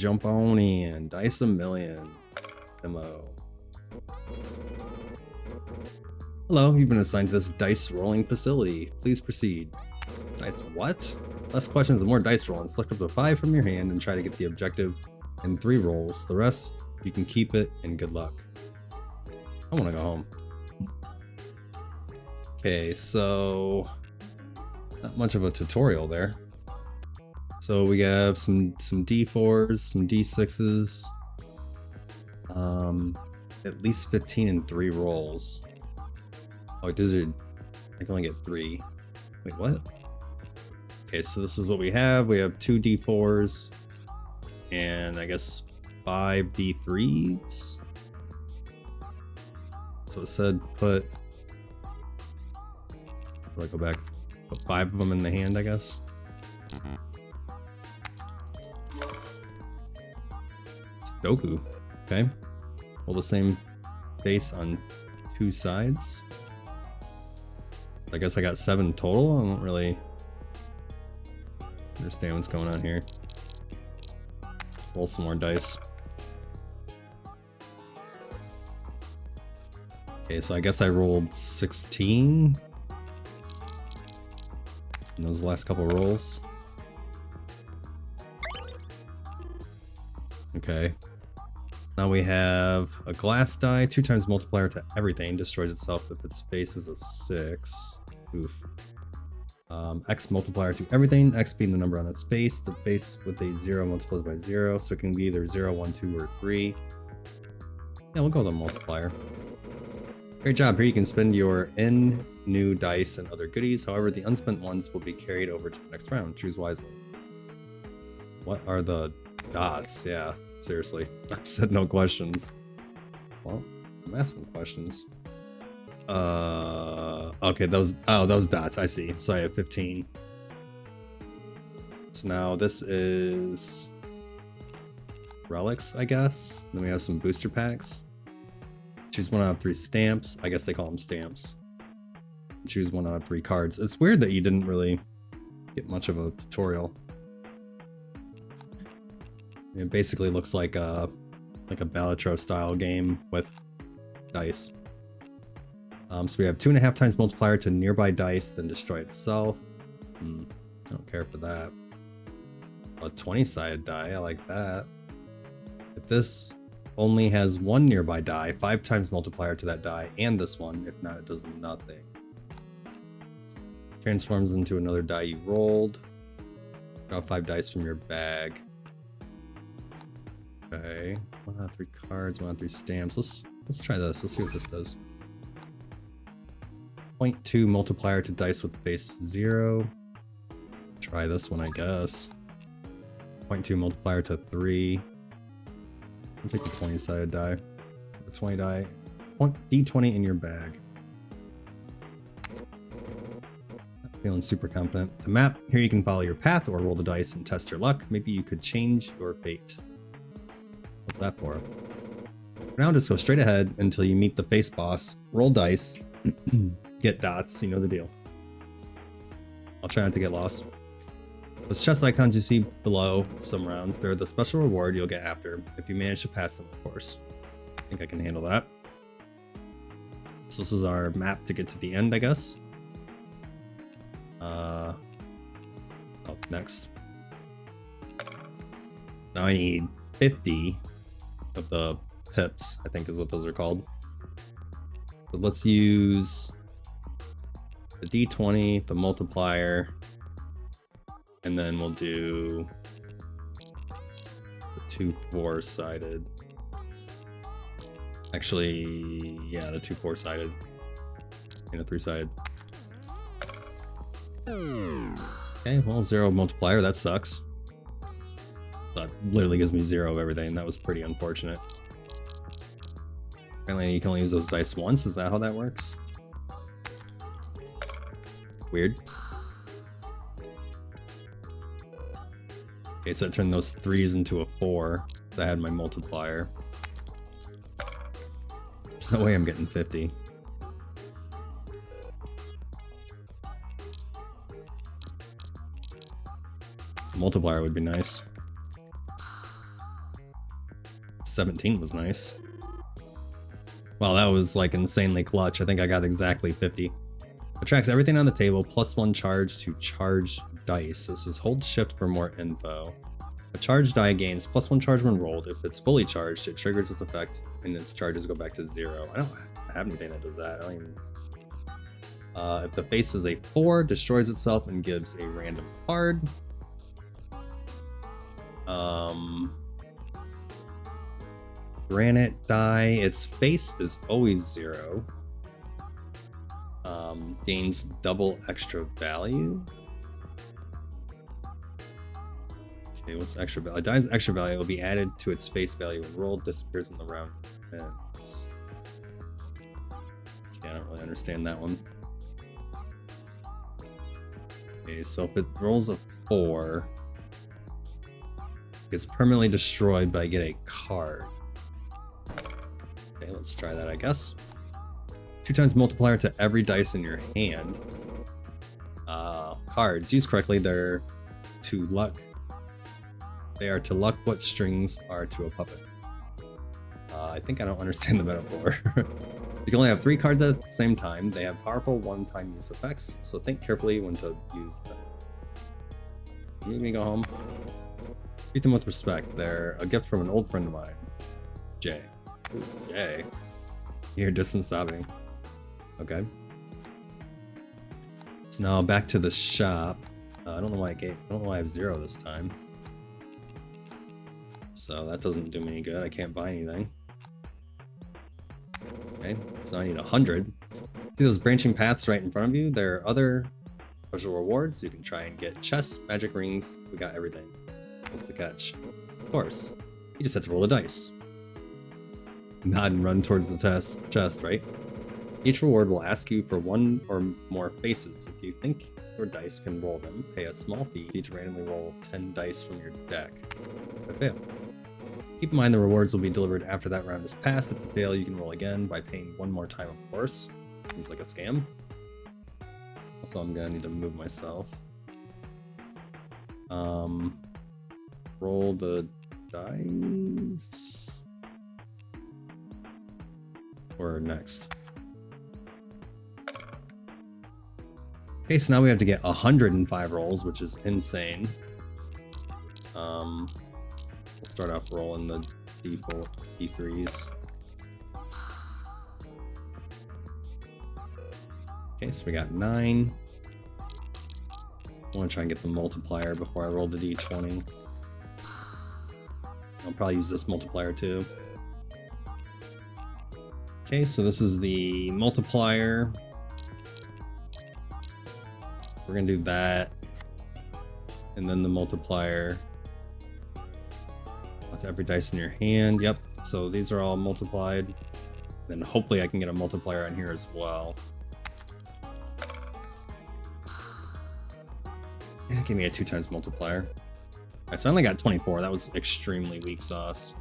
jump on in. Dice a million. Demo. Hello, you've been assigned to this dice rolling facility. Please proceed. Dice what? Less questions and more dice rolling. Select up to 5 from your hand and try to get the objective in 3 rolls. The rest, you can keep it and good luck. I want to go home. Okay, so not much of a tutorial there. So we have some D4s, some D6s, at least 15 in 3 rolls. Oh, these are, I can only get 3. Wait, what? Okay, so this is what we have. We have 2 D4s and I guess 5 D3s. So it said put, do I go back? Put 5 of them in the hand, I guess. Sudoku. Okay. Roll the same face on 2 sides. I guess I got 7 total. I don't really understand what's going on here. Roll some more dice. Okay, so I guess I rolled 16 in those last couple rolls. Okay. Now we have a glass die, 2 times multiplier to everything, destroys itself if its face is a 6. Oof. X multiplier to everything, X being the number on its face. The face with a 0 multiplies by 0, so it can be either 0, 1, 2, or 3. Yeah, we'll go with a multiplier. Great job. Here you can spend your new dice and other goodies. However, the unspent ones will be carried over to the next round. Choose wisely. What are the dots? Yeah, seriously. I said no questions. Well, I'm asking questions. Okay, those dots, I see. So I have 15. So now this is relics, I guess. Then we have some booster packs. Choose 1 out of 3 stamps. I guess they call them stamps. Choose 1 out of 3 cards. It's weird that you didn't really get much of a tutorial. It basically looks like a Balatro style game with dice. So we have 2.5 times multiplier to nearby dice, then destroy itself. I don't care for that. A 20-sided die, I like that. If this only has 1 nearby die, 5 times multiplier to that die and this one. If not, it does nothing. Transforms into another die you rolled. Draw 5 dice from your bag. Okay, 1 out of 3 cards, 1 out of 3 stamps. Let's try this. Let's see what this does. 0.2 multiplier to dice with face 0. Try this one, I guess. 0.2 multiplier to 3. I'll take the 20-sided die. The 20 die. D20 in your bag. Not feeling super confident. The map. Here you can follow your path or roll the dice and test your luck. Maybe you could change your fate. What's that for? For now, just go straight ahead until you meet the face boss. Roll dice. Get dots. You know the deal. I'll try not to get lost. Those chest icons you see below some rounds, they're the special reward you'll get after, if you manage to pass them, of course. I think I can handle that. So this is our map to get to the end, I guess. Oh, next. Now I need 50 of the pips, I think is what those are called. So let's use the D20, the multiplier, and then we'll do the 2 4-sided. Actually, yeah, the 2 4-sided and a 3-sided. Okay, well, 0 multiplier, that sucks. That literally gives me 0 of everything. That was pretty unfortunate. Apparently you can only use those dice once. Is that how that works? Weird. Okay, so I turned those 3s into a 4. I had my multiplier. There's no way I'm getting 50. Multiplier would be nice. 17 was nice. Wow, that was like insanely clutch. I think I got exactly 50. Attracts everything on the table, +1 charge to charge dice. This is hold shift for more info. A charged die gains +1 charge when rolled. If it's fully charged, it triggers its effect and its charges go back to 0. I don't have anything that does that. I don't even... if the face is a 4, destroys itself and gives a random card. Granite die, its face is always 0. Gains double extra value. Okay, what's extra value? Die's extra value will be added to its face value when rolled, disappears when the round ends. Okay, I don't really understand that one. Okay, so if it rolls a 4, it's permanently destroyed, but I get a card. Okay, let's try that, I guess. 2 times multiplier to every dice in your hand. Cards, used correctly, they're to luck. They are to luck what strings are to a puppet. I think I don't understand the metaphor. You can only have 3 cards at the same time. They have powerful one-time use effects, so think carefully when to use them. You need me to go home? Treat them with respect. They're a gift from an old friend of mine. Jay. Ooh, Jay. You hear distant sobbing. Okay. So now back to the shop. I don't know why I have 0 this time. So that doesn't do me any good. I can't buy anything. Okay, so I need 100. See those branching paths right in front of you? There are other special rewards. You can try and get chests, magic rings. We got everything. What's the catch? Of course, you just have to roll the dice. Nod and run towards the chest, right? Each reward will ask you for 1 or more faces. If you think your dice can roll them, pay a small fee to randomly roll 10 dice from your deck. If fail. Keep in mind the rewards will be delivered after that round is passed. If you fail, you can roll again by paying 1 more time, of course. Seems like a scam. Also, I'm gonna need to move myself. Roll the dice. Or next. Okay, so now we have to get 105 rolls, which is insane. We'll start off rolling the D3s. Okay, so we got 9. I want to try and get the multiplier before I roll the D20. I'll probably use this multiplier too. Okay, so this is the multiplier. We're gonna do that, and then the multiplier with every dice in your hand. Yep, so these are all multiplied. Then hopefully I can get a multiplier on here as well. And it gave me a 2 times multiplier. Alright, so I only got 24. That was extremely weak sauce.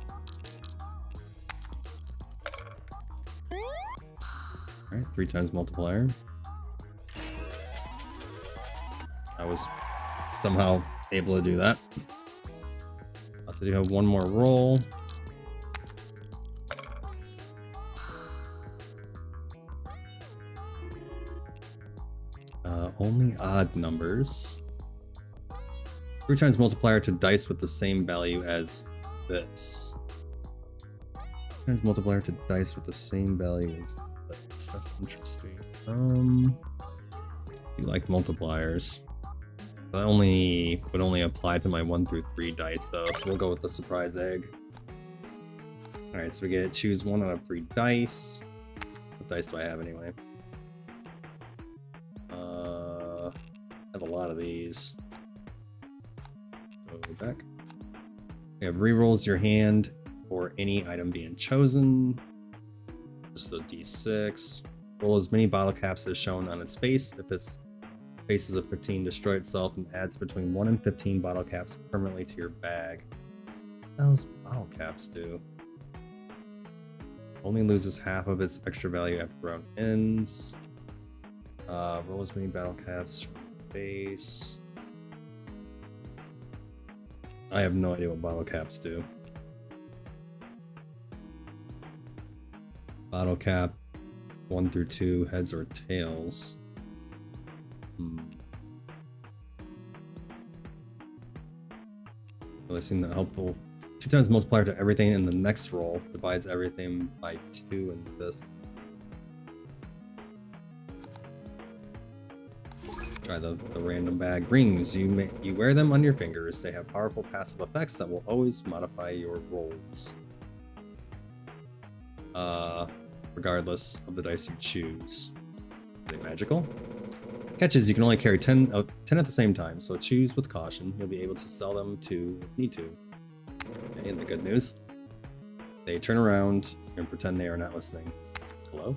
Alright, 3 times multiplier. I was somehow able to do that. So you have 1 more roll. Only odd numbers. 3 times multiplier to dice with the same value as this. 3 times multiplier to dice with the same value as this. That's interesting. You like multipliers. That would only apply to my 1 through 3 dice though, so we'll go with the surprise egg. Alright, so we get to choose 1 out of 3 dice. What dice do I have anyway? I have a lot of these. Go back. We have rerolls your hand for any item being chosen. Just a D6. Roll as many bottle caps as shown on its face. If its face is a 15, destroy itself and adds between 1 and 15 bottle caps permanently to your bag. What the hell's bottle caps do? Only loses half of its extra value after the round ends. Roll as many battle caps from the face. I have no idea what bottle caps do. Bottle cap 1 through 2, heads or tails. Really seem that helpful. 2 times multiplier to everything in the next roll divides everything by 2 in this. Try the random bag. Rings. You wear them on your fingers. They have powerful passive effects that will always modify your rolls. Regardless of the dice you choose. Are they magical? Catches, you can only carry 10 at the same time, so choose with caution. You'll be able to sell them to if need to. Okay, and the good news, they turn around and pretend they are not listening. Hello?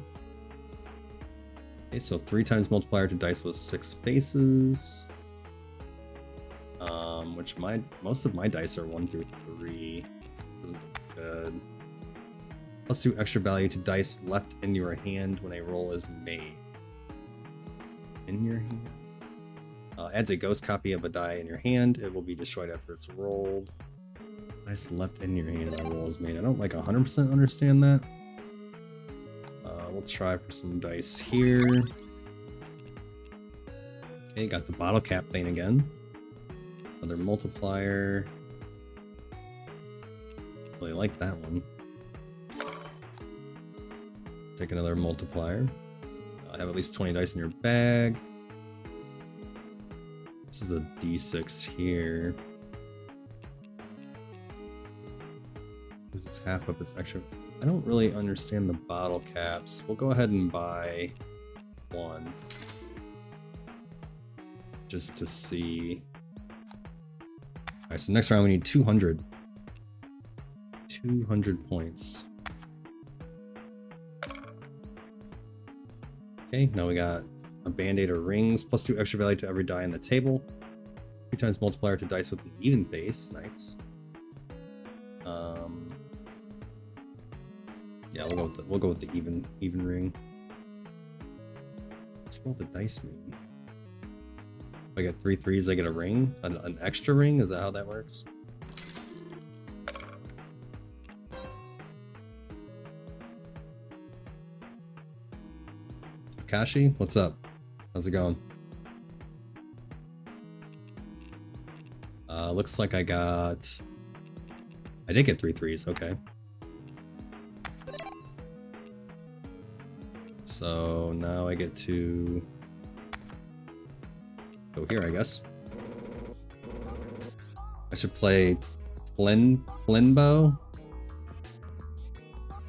Okay, so 3 times multiplier to dice with 6 faces. Which most of my dice are 1 through 3. Good. Plus 2 extra value to dice left in your hand when a roll is made. In your hand? Adds a ghost copy of a die in your hand. It will be destroyed after it's rolled. Dice left in your hand when a roll is made. I don't like 100% understand that. We'll try for some dice here. Okay, got the bottle cap thing again. Another multiplier. Really like that one. Take another multiplier. Have at least 20 dice in your bag. This is a D6 here. It's half of its extra. I don't really understand the bottle caps. We'll go ahead and buy 1. Just to see. Alright, so next round we need 200. 200 points. Okay, now we got a band-aid or rings, plus 2 extra value to every die on the table. 2 times multiplier to dice with an even face. Nice. Yeah, we'll go with the even ring. Let's roll the dice mean. If I get 3 threes, I get a ring? An extra ring? Is that how that works? Kashi, what's up? How's it going? Looks like I did get 3 threes, okay. So now I get to go here, I guess. I should play Flinbo.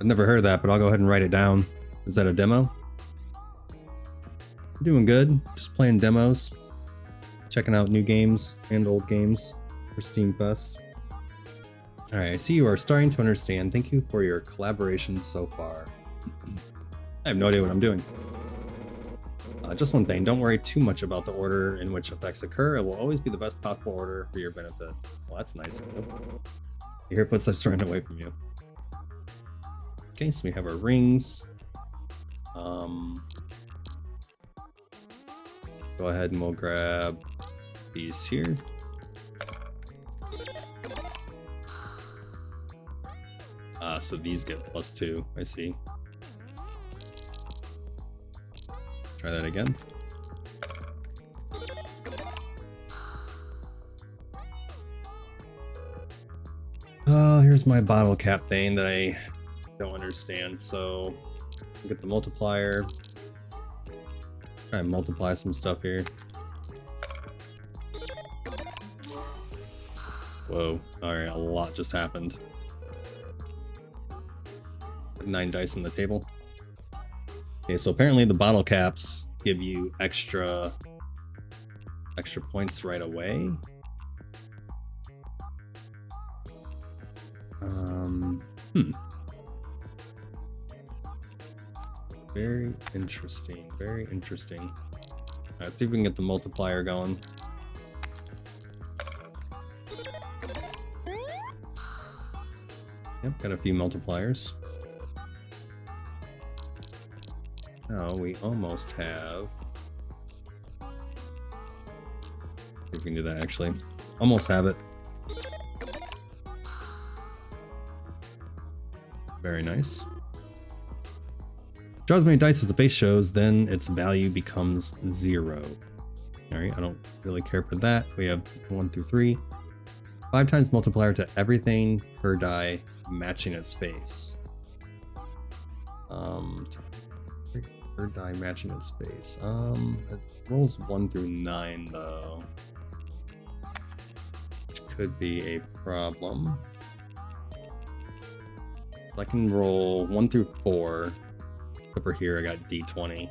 I've never heard of that, but I'll go ahead and write it down. Is that a demo? I'm doing good. Just playing demos. Checking out new games and old games for Steam Fest. Alright, I see you are starting to understand. Thank you for your collaboration so far. I have no idea what I'm doing. Just one thing, don't worry too much about the order in which effects occur. It will always be the best possible order for your benefit. Well, that's nice of you. You hear footsteps running away from you. Okay, so we have our rings. Go ahead and we'll grab these here. So these get +2, I see. Try that again. Here's my bottle cap thing that I don't understand. So we'll get the multiplier. Try and multiply some stuff here. Whoa, alright, a lot just happened. 9 dice on the table. Okay, so apparently the bottle caps give you extra points right away. Very interesting, very interesting. Alright, let's see if we can get the multiplier going. Yep, got a few multipliers. Now we almost have. See if we can do that actually. Almost have it. Very nice. Draw as many dice as the face shows, then its value becomes 0. Alright, I don't really care for that. We have 1 through 3. 5 times multiplier to everything per die matching its face. Per die matching its face. It rolls 1 through 9 though. Which could be a problem. I can roll 1 through 4. Over here I got D20.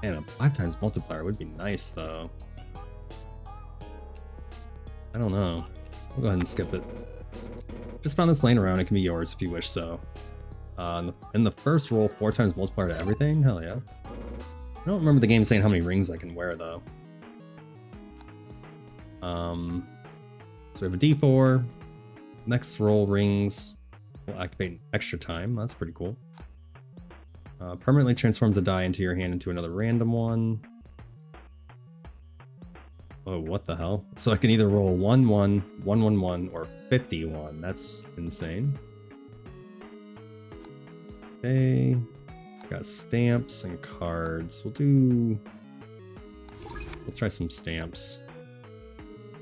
And a 5 times multiplier would be nice though. I don't know. We'll go ahead and skip it. Just found this laying around. It can be yours if you wish so. In the first roll, 4 times multiplier to everything? Hell yeah. I don't remember the game saying how many rings I can wear though. So we have a D4. Next roll rings will activate extra time. That's pretty cool. Permanently transforms a die into your hand into another random one. Oh, what the hell? So I can either roll 1, 1, 1, 1, 1, or 51. That's insane. Okay. Got stamps and cards. We'll try some stamps.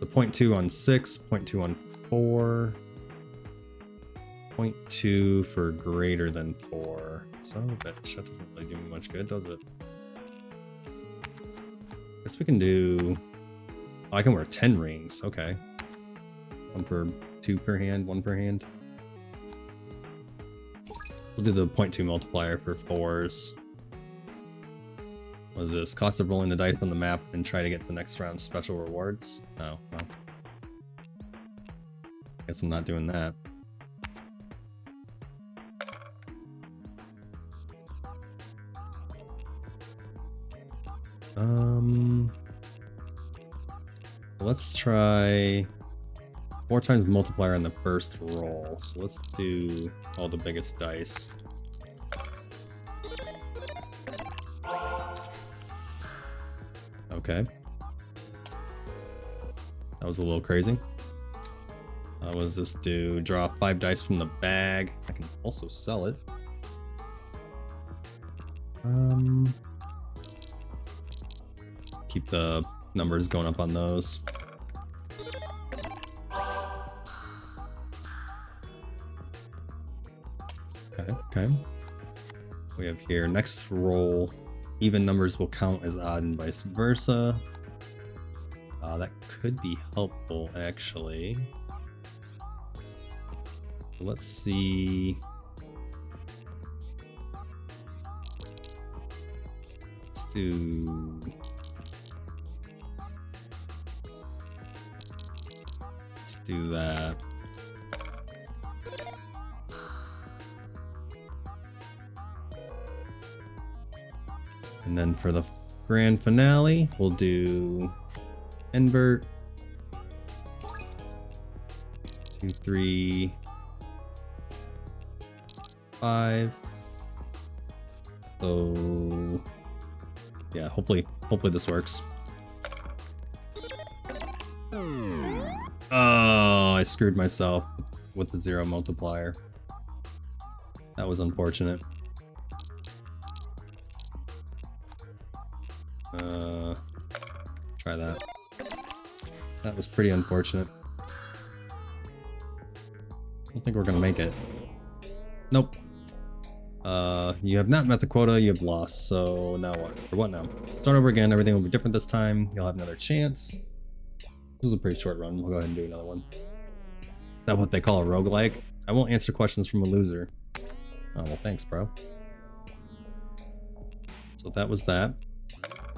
The 0.2 on 6, 0.2 on 4. 0.2 for greater than 4. Son of a bitch, that doesn't really do me much good, does it? Guess we can do... Oh, I can wear 10 rings, okay. 2 per hand, 1 per hand. We'll do the 0.2 multiplier for 4s. What is this? Cost of rolling the dice on the map and try to get the next round's special rewards? Oh, well. Guess I'm not doing that. Let's try 4 times multiplier on the first roll. So let's do all the biggest dice. Okay. That was a little crazy. What does this do? Draw 5 dice from the bag. I can also sell it. Keep the numbers going up on those. Okay. We have here next roll. Even numbers will count as odd and vice versa. That could be helpful actually. Let's see. Let's do. Let's do that. And then for the grand finale, we'll do invert. 2, 3, 5. So yeah, hopefully this works. Oh, I screwed myself with the 0 multiplier. That was unfortunate. Try that. That was pretty unfortunate. I don't think we're gonna make it. Nope. You have not met the quota, you have lost, so now what? Or what now? Start over again, everything will be different this time. You'll have another chance. This was a pretty short run, we'll go ahead and do another one. Is that what they call a roguelike? I won't answer questions from a loser. Oh, well thanks, bro. So that was that.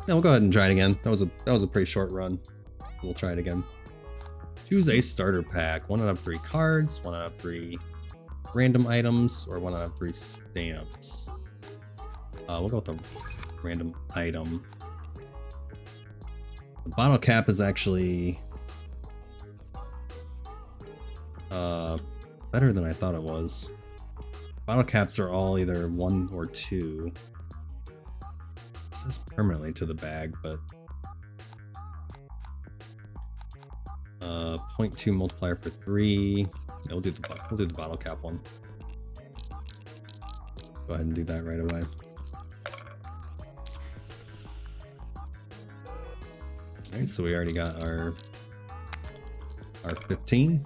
Yeah, we'll go ahead and try it again. That was a pretty short run. We'll try it again. Choose a starter pack. 1 out of 3 cards, 1 out of 3 random items, or 1 out of 3 stamps. We'll go with the random item. The bottle cap is actually better than I thought it was. Bottle caps are all either 1 or 2. It says permanently to the bag, but 0.2 multiplier for 3. Yeah, we'll do the bottle cap one. Go ahead and do that right away. Alright, so we already got our 15.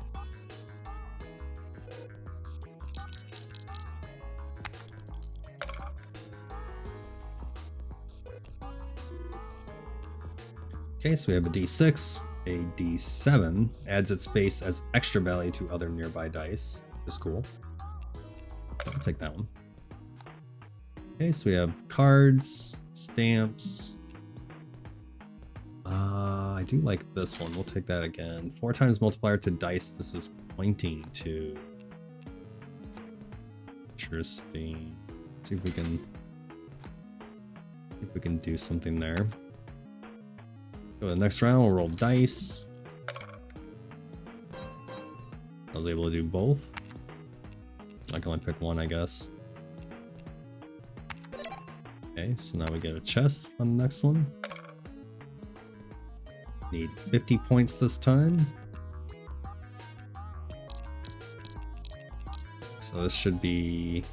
Okay, so we have a D6. A D7 adds its face as extra value to other nearby dice, which is cool. I'll take that one. Okay, so we have cards, stamps. I do like this one. We'll take that again. 4 times multiplier to dice. This is pointing to. Interesting. Let's see if we can do something there. Go to the next round. We'll roll dice. I was able to do both. I can only pick one, I guess. Okay, so now we get a chest on the next one. Need 50 points this time. So this should be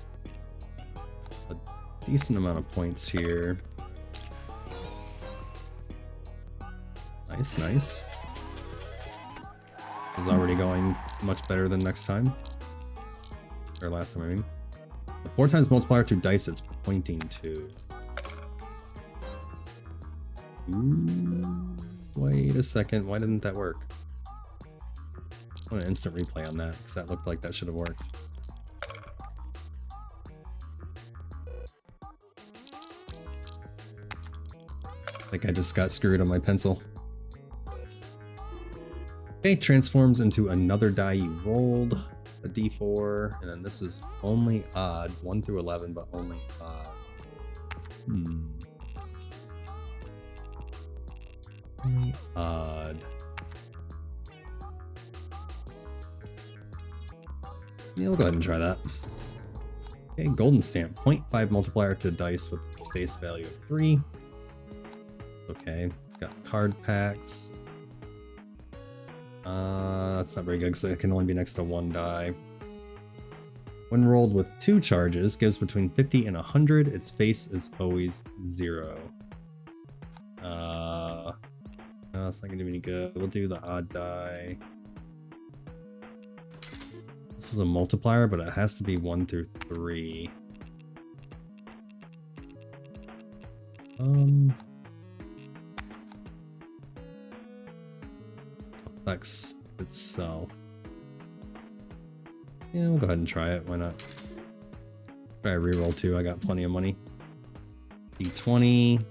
a decent amount of points here. Nice, nice. This is already going much better than next time. Or last time, I mean. The 4 times multiplier to dice it's pointing to. Ooh, wait a second, why didn't that work? I want an instant replay on that, because that looked like that should have worked. I think I just got screwed on my pencil. Okay, transforms into another die you rolled, a d4, and then this is only odd, 1 through 11, but only odd. Only odd. Yeah, we'll go ahead and try that. Okay, golden stamp, 0.5 multiplier to dice with face value of 3. Okay, got card packs. That's not very good because it can only be next to 1 die. When rolled with 2 charges, gives between 50 and 100. Its face is always 0. No, it's not gonna do any good. We'll do the odd die. This is a multiplier, but it has to be 1 through 3. Affects itself. Yeah, we'll go ahead and try it. Why not? Try a reroll too. I got plenty of money. D20.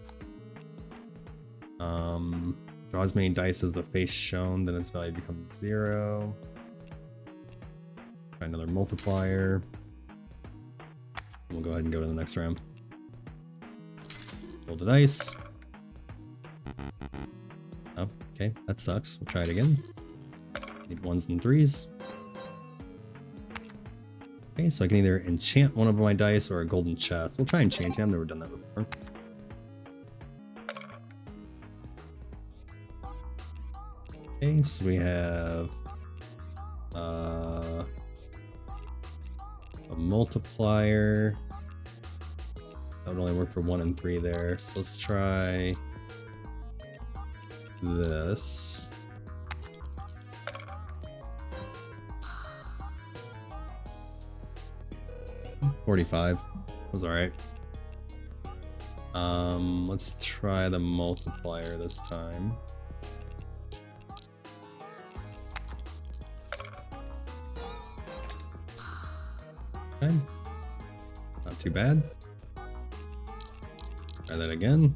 Draw as many dice as the face shown, then its value becomes 0. Try another multiplier. We'll go ahead and go to the next round. Roll the dice. Oh, okay, that sucks. We'll try it again. Need 1s and 3s. Okay, so I can either enchant one of my dice or a golden chest. We'll try enchanting. I've never done that before. Okay, so we have a multiplier. That would only work for 1 and 3 there. So let's try this. $45 was alright. Let's try the multiplier this time. Okay. Not too bad. Try that again.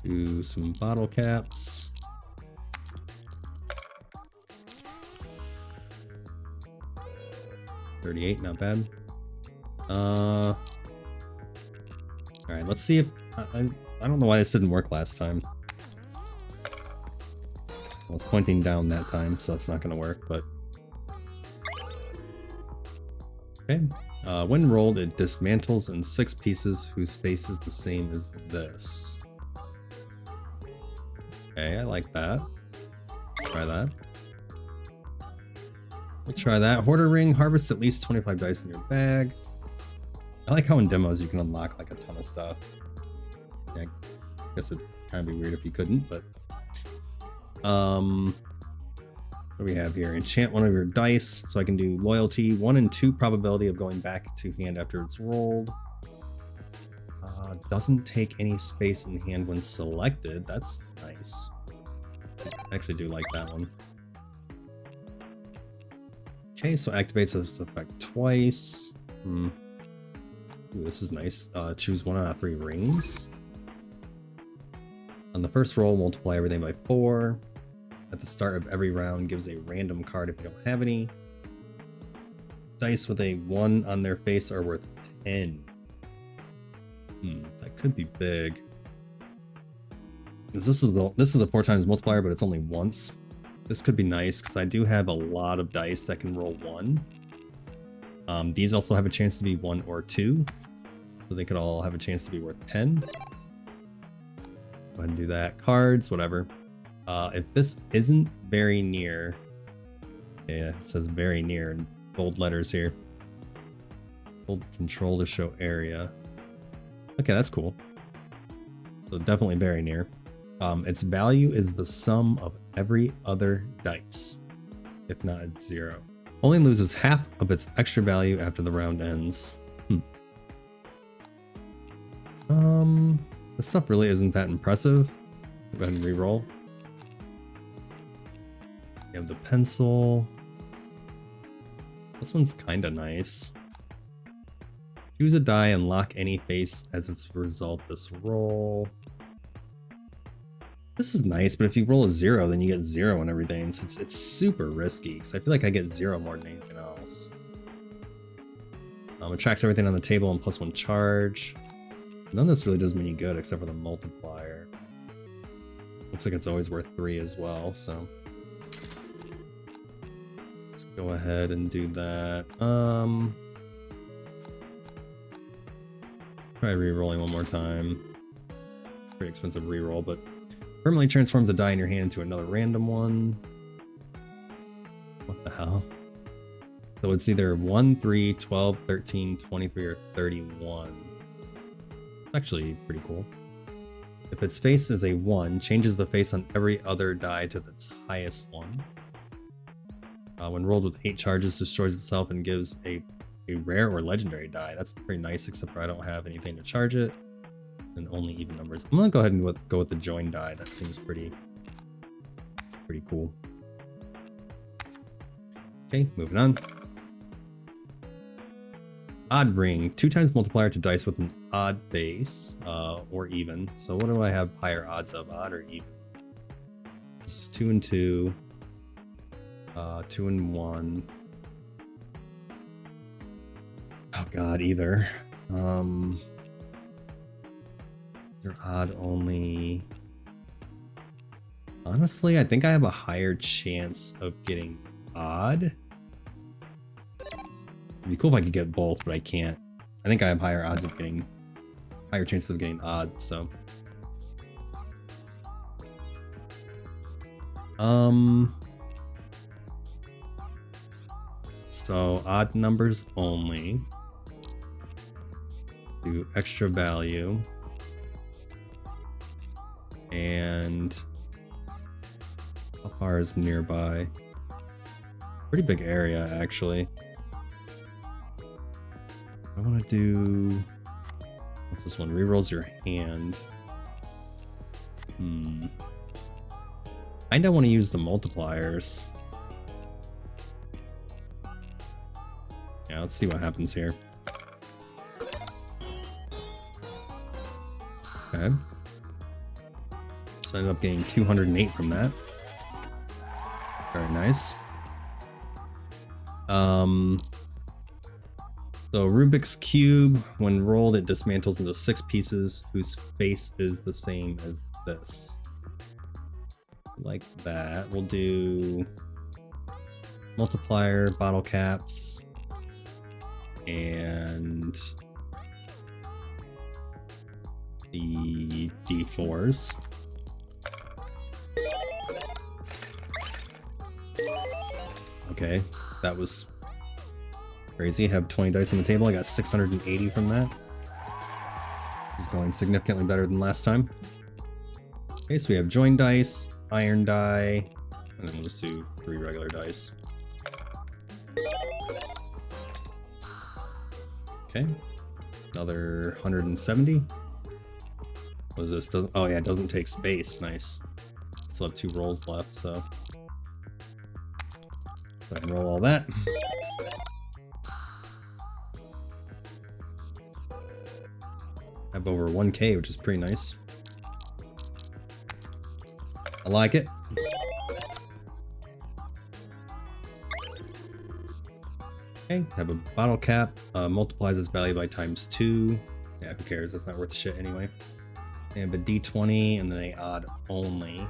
Do some bottle caps. $38, not bad. All right, let's see if I don't know why this didn't work last time. Well, it's pointing down that time, so that's not going to work. But okay, when rolled, it dismantles in 6 pieces whose face is the same as this. Okay, I like that. Try that. We'll try that. Hoarder ring, harvest at least 25 dice in your bag. I like how in demos you can unlock like a ton of stuff. Yeah, I guess it'd kind of be weird if you couldn't, but what do we have here? Enchant one of your dice, so I can do loyalty, 1 and 2 probability of going back to hand after it's rolled. Doesn't take any space in hand when selected. That's nice. I actually do like that one. Okay, so activates this effect twice. Ooh, this is nice. Choose 1 out of 3 rings. On the first roll, multiply everything by 4. At the start of every round, gives a random card if you don't have any. Dice with a 1 on their face are worth 10. That could be big. This is a 4 times multiplier, but it's only once. This could be nice because I do have a lot of dice that can roll 1. These also have a chance to be 1 or 2, so they could all have a chance to be worth 10. Go ahead and do that. Cards, whatever. If this isn't very near, yeah, it says very near in bold letters here. Hold control to show area. Okay, that's cool. So definitely very near. Its value is the sum of every other dice. If not, it's 0. Only loses half of its extra value after the round ends. This stuff really isn't that impressive. Go ahead and reroll. You have the pencil. This one's kind of nice. Choose a die and lock any face as its result this roll. This is nice, but if you roll a 0, then you get 0 on everything. So it's super risky because I feel like I get 0 more than anything else. Attracts everything on the table and +1 charge. None of this really does me any good except for the multiplier. Looks like it's always worth 3 as well, so let's go ahead and do that. Try re-rolling one more time. Pretty expensive re-roll, but permanently transforms a die in your hand into another random one. What the hell? So it's either 1, 3, 12, 13, 23, or 31. It's actually pretty cool. If its face is a 1, changes the face on every other die to its highest one. When rolled with 8 charges, destroys itself and gives a rare or legendary die. That's pretty nice, except for I don't have anything to charge it. And only even numbers. I'm gonna go ahead and go with the join die. That seems pretty cool. Okay, moving on. Odd ring. 2 times multiplier to dice with an odd face, or even. So what do I have higher odds of, odd or even? This is 2 and 2. 2 and 1. Oh god, either. They're odd only. Honestly, I think I have a higher chance of getting odd. It'd be cool if I could get both, but I can't. I think I have higher chances of getting odd, so. So odd numbers only. Do extra value. And how far is nearby? Pretty big area, actually. I want to do, what's this one? Rerolls your hand. Kinda want to use the multipliers. Yeah, let's see what happens here. Okay. So I ended up getting 208 from that. Very nice. So Rubik's Cube, when rolled, it dismantles into 6 pieces whose face is the same as this. Like that. We'll do multiplier, bottle caps, and the D4s. Okay, That was crazy. I have 20 dice on the table. I got 680 from that. This is going significantly better than last time. Okay, so we have join dice, iron die, and then we'll just do 3 regular dice. Okay, another 170. What is this? Doesn't, oh yeah, it doesn't take space. Nice. Still have 2 rolls left, so go ahead and roll all that. I have over 1K, which is pretty nice. I like it. Okay, have a bottle cap, multiplies its value by ×2. Yeah, who cares? That's not worth shit anyway. And a D20 and then a odd only.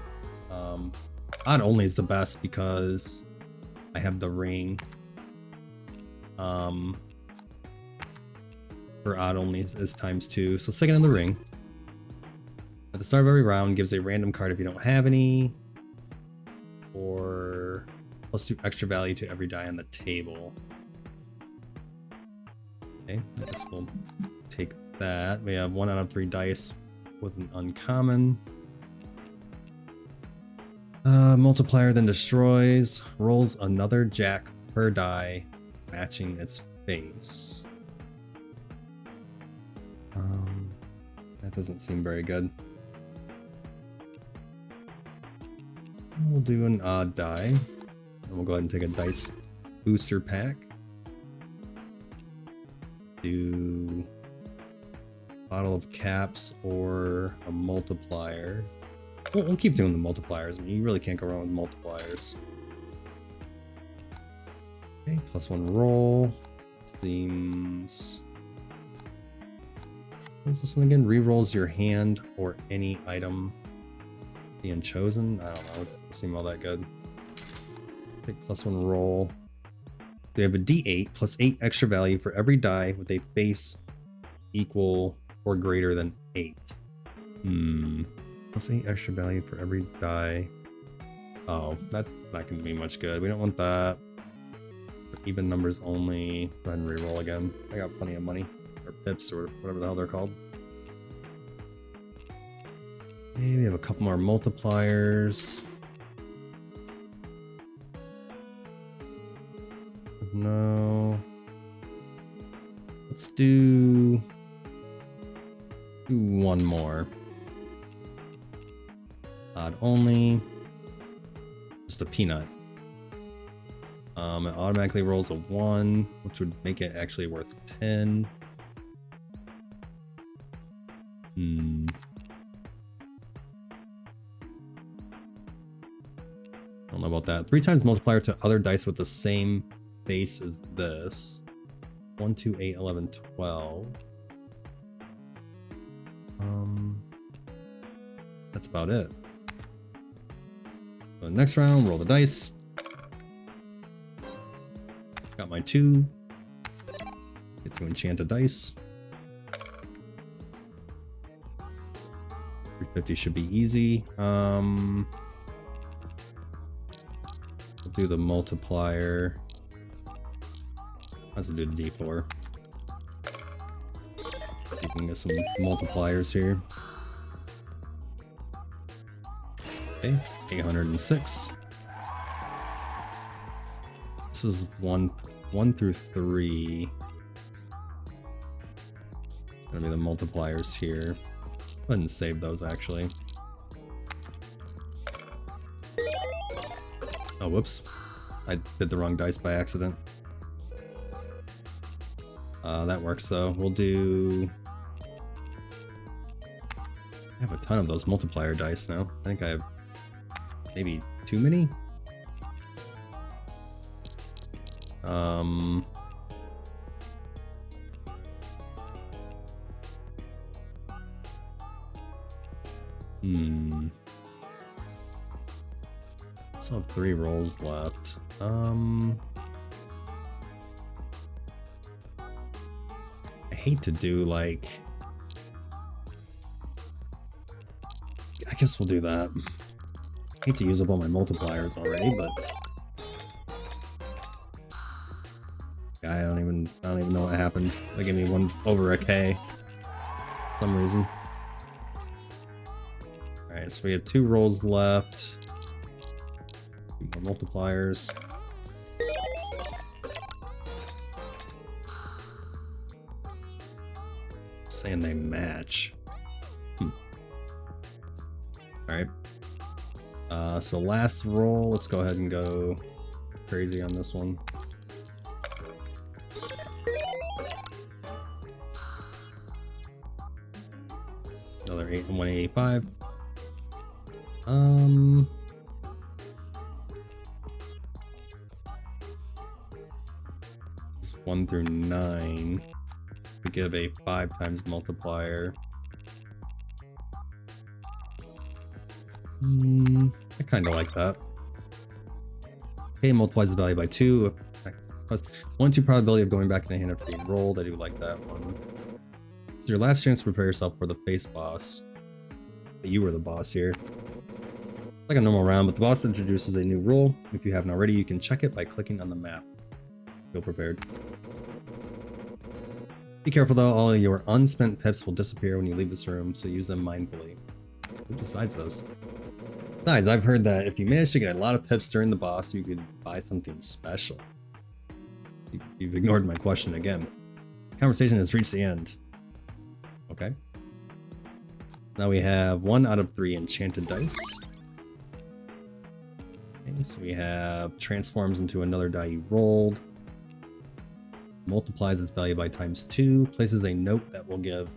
Odd only is the best because I have the ring. For odd only is ×2, so stick it in the ring. At the start of every round, gives a random card if you don't have any, or +2 extra value to every die on the table. Okay, I guess we'll take that. We have 1 out of 3 dice with an uncommon. Multiplier then destroys, rolls another jack per die, matching its face. That doesn't seem very good. We'll do an odd die, and we'll go ahead and take a dice booster pack. Do bottle of caps or a multiplier. We'll keep doing the multipliers. I mean, you really can't go wrong with multipliers. Okay, +1 roll. Seems. What's this one again? Rerolls your hand or any item being chosen. I don't know. It doesn't seem all that good. Take +1 roll. We have a D8 +8 extra value for every die with a face equal or greater than 8. +8 extra value for every die. Oh, that's not going to be much good. We don't want that. Even numbers only. Go ahead and reroll again. I got plenty of money. Or pips, or whatever the hell they're called. Okay, we have a couple more multipliers. No. Let's do 1 more. Odd only. Just a peanut. It automatically rolls a 1, which would make it actually worth 10. Don't know about that. 3 times multiplier to other dice with the same base as this. 1, 2, 8, 11, 12. That's about it. So next round, roll the dice. Got my 2. Get to enchant a dice. 350 should be easy. We'll do the multiplier. Let's do the D4. You can get some multipliers here. Okay, 806. This is 1 through 3. Gonna be the multipliers here. Go ahead and save those actually. Oh, whoops. I did the wrong dice by accident. That works though. We'll do... I have a ton of those multiplier dice now. I think I have maybe too many. Still have 3 rolls left. I hate to do like... I guess we'll do that. I hate to use up all my multipliers already, but... I don't even know what happened. They gave me 1 over a K for some reason. Alright, so we have 2 rolls left. 2 more multipliers. Saying they match. Alright. So last roll, let's go ahead and go crazy on this one. Another 8 and 185. It's 1 through 9. We give a 5 times multiplier. I kind of like that. K multiplies the value by 2. 1/2 probability of going back in the hand after being rolled. I do like that one. It's your last chance to prepare yourself for the face boss. You were the boss here. Like a normal round, but the boss introduces a new rule. If you haven't already, you can check it by clicking on the map. Feel prepared. Be careful though, all your unspent pips will disappear when you leave this room, so use them mindfully. Who decides this? Besides, I've heard that if you manage to get a lot of pips during the boss, you could buy something special. You've ignored my question again. The conversation has reached the end. Okay. Now we have 1 out of 3 enchanted dice. Okay, so we have transforms into another die you rolled. Multiplies its value by ×2. Places a note that will give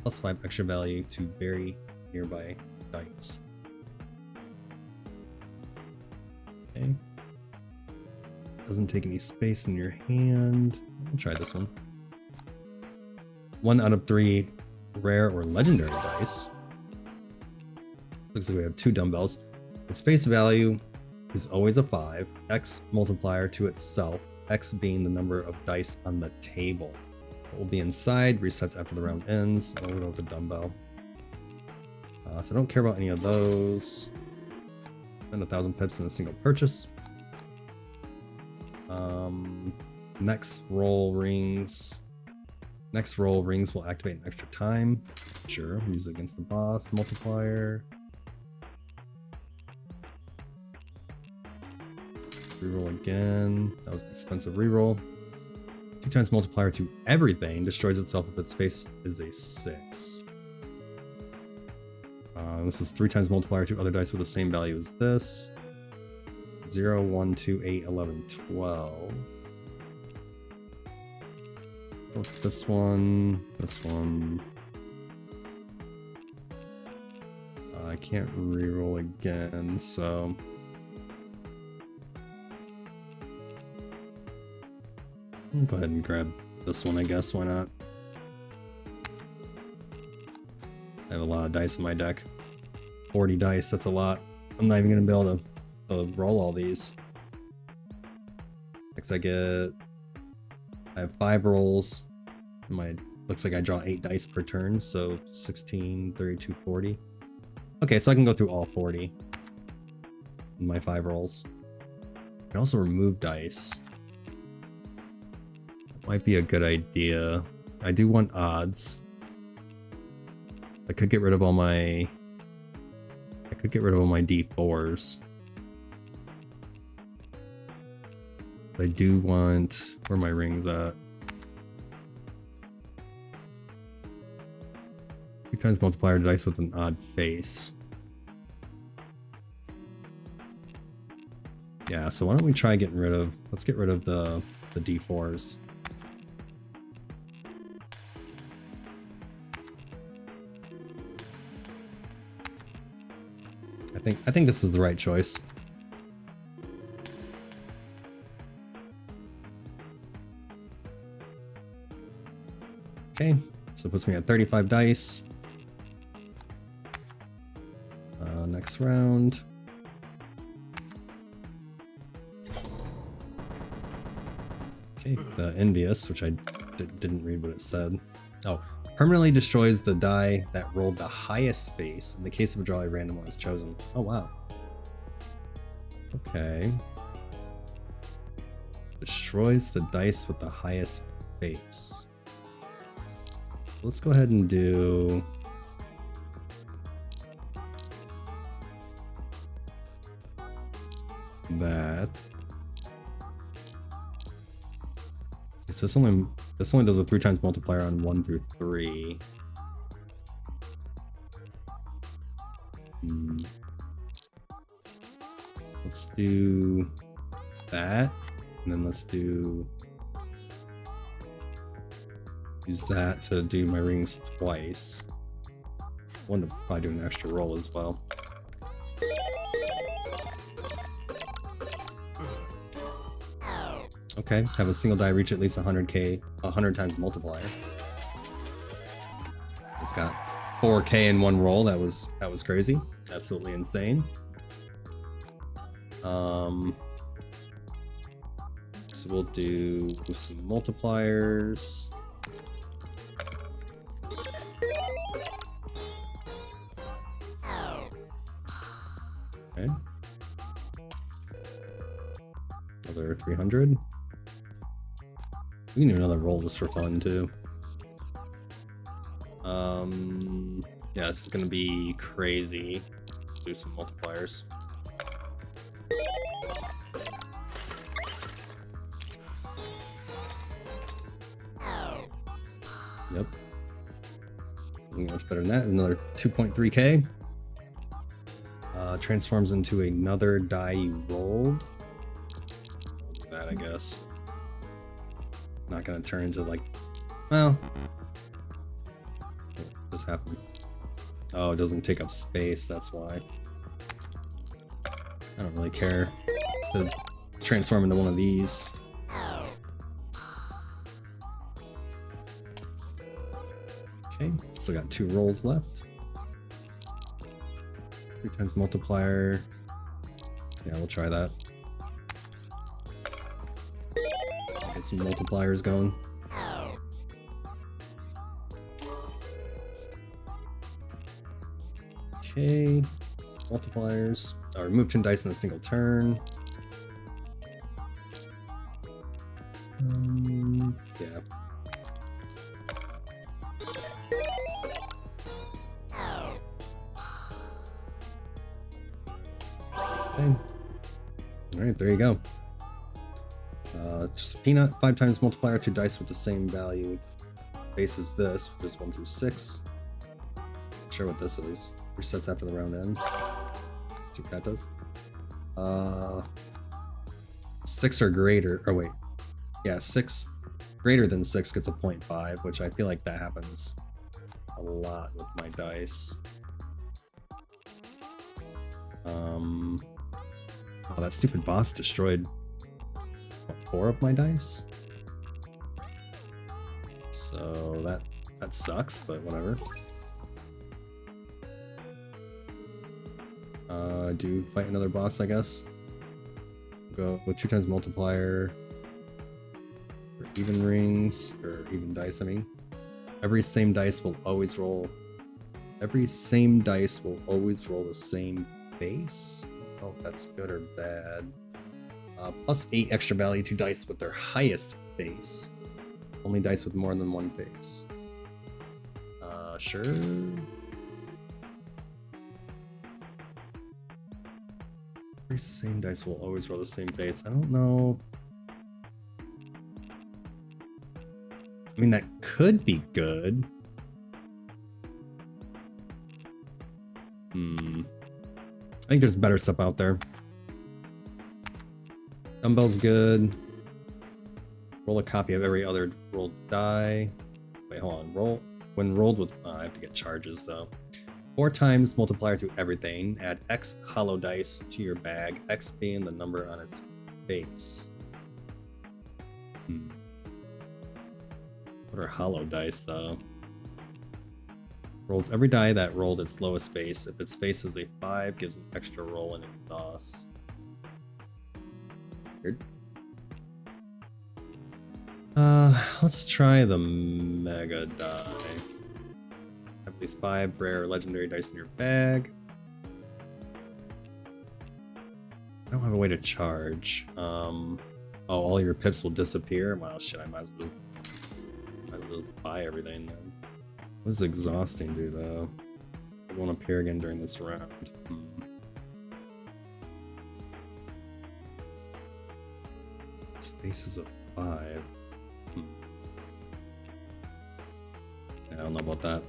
+5 extra value to very nearby dice. Okay. Doesn't take any space in your hand. I'll try this one. 1 out of 3 rare or legendary dice. Looks like we have 2 dumbbells. Its face value is always a 5. X multiplier to itself. X being the number of dice on the table. What will be inside resets after the round ends. I'll go with the dumbbell. So I don't care about any of those. Spend 1,000 pips in a single purchase. Next roll rings. Next roll rings will activate an extra time. Sure, use it against the boss. Multiplier. Reroll again. That was an expensive reroll. 2 times multiplier to everything destroys itself if its face is a 6. This is 3 times multiplier to other dice with the same value as this. 0, 1, 2, 8, 11, 12. This one, this one. I can't reroll again, so. I'll go ahead and grab this one, I guess. Why not? I have a lot of dice in my deck. 40 dice, that's a lot. I'm not even going to be able to roll all these. Next I have 5 rolls. Looks like I draw 8 dice per turn, so 16, 32, 40. Okay, so I can go through all 40 in my 5 rolls. I can also remove dice. That might be a good idea. I do want odds. I could get rid of all my D4s. But I do want, where are my rings at? 2 times multiplier dice with an odd face. Yeah, so why don't we try getting rid of, let's get rid of the D4s. I think this is the right choice. Okay, so it puts me at 35 dice. Next round. Okay, the Envious, which I didn't read what it said. Oh, permanently destroys the die that rolled the highest face. In the case of a draw, a random one is chosen. Oh, wow. Okay. Destroys the dice with the highest base. Let's go ahead and do that. So this only does a 3 times multiplier on 1 through 3. Let's do that, and then let's use that to do my rings twice. I want to probably do an extra roll as well. Okay, have a single die reach at least 100k, 100 times multiplier. Just got 4k in one roll. That was crazy. Absolutely insane. So we'll do some multipliers. Okay. Another 300. We can do another roll just for fun too. Yeah, this is gonna be crazy. Do some multipliers. Yep. Much better than that. Another 2.3k. Transforms into another die you rolled. I'll do that, I guess. Not gonna turn into like, well, what just happened? Oh, it doesn't take up space, that's why. I don't really care to transform into one of these. Okay, still got 2 rolls left. 3 times multiplier. Yeah, we'll try that. Get some multipliers going. Okay, multipliers. Remove 10 dice in a single turn. Yeah. Okay. Alright, there you go. Just a peanut, 5 times multiplier, 2 dice with the same value. Base is this, which is 1 through 6. Not sure what this is. Resets after the round ends. See what that does. 6 or greater, or wait. Yeah, 6 greater than 6 gets a 0.5, which I feel like that happens a lot with my dice. Oh, that stupid boss destroyed 4 of my dice. So that sucks, but whatever. Do fight another boss, I guess. Go with 2 times multiplier. Or even rings, or even dice, I mean. Every same dice will always roll the same base. Oh, that's good or bad. Plus 8 extra value to dice with their highest base. Only dice with more than 1 base. Sure. Every same dice will always roll the same base. I don't know. I mean, that could be good. I think there's better stuff out there. Dumbbell's good. Roll a copy of every other rolled die. Wait, hold on. Roll when rolled with. I have to get charges though. 4 times multiplier to everything. Add X hollow dice to your bag. X being the number on its base. What are hollow dice though? Rolls every die that rolled its lowest base. If its base is a 5, gives an extra roll in exhaust. Weird. Let's try the mega die. Have at least 5 rare or legendary dice in your bag. I don't have a way to charge. Oh, all your pips will disappear? Well, shit, I might as well buy everything then. What does exhausting do, though? It won't appear again during this round. Its face is a 5. I don't know about that.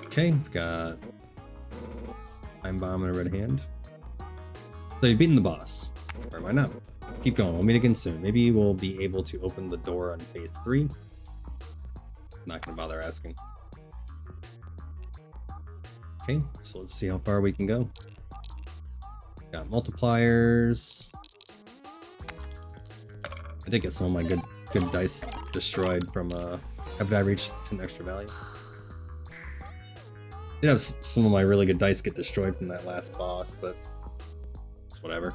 Okay, we've got Time Bomb in a red hand. So you've beaten the boss. Or why not? Keep going, we'll meet again soon. Maybe we'll be able to open the door on phase 3. Not gonna bother asking. Okay, so let's see how far we can go. Got multipliers. I did get some of my good dice destroyed from how did I reach 10 extra value? Did have some of my really good dice get destroyed from that last boss, but it's whatever.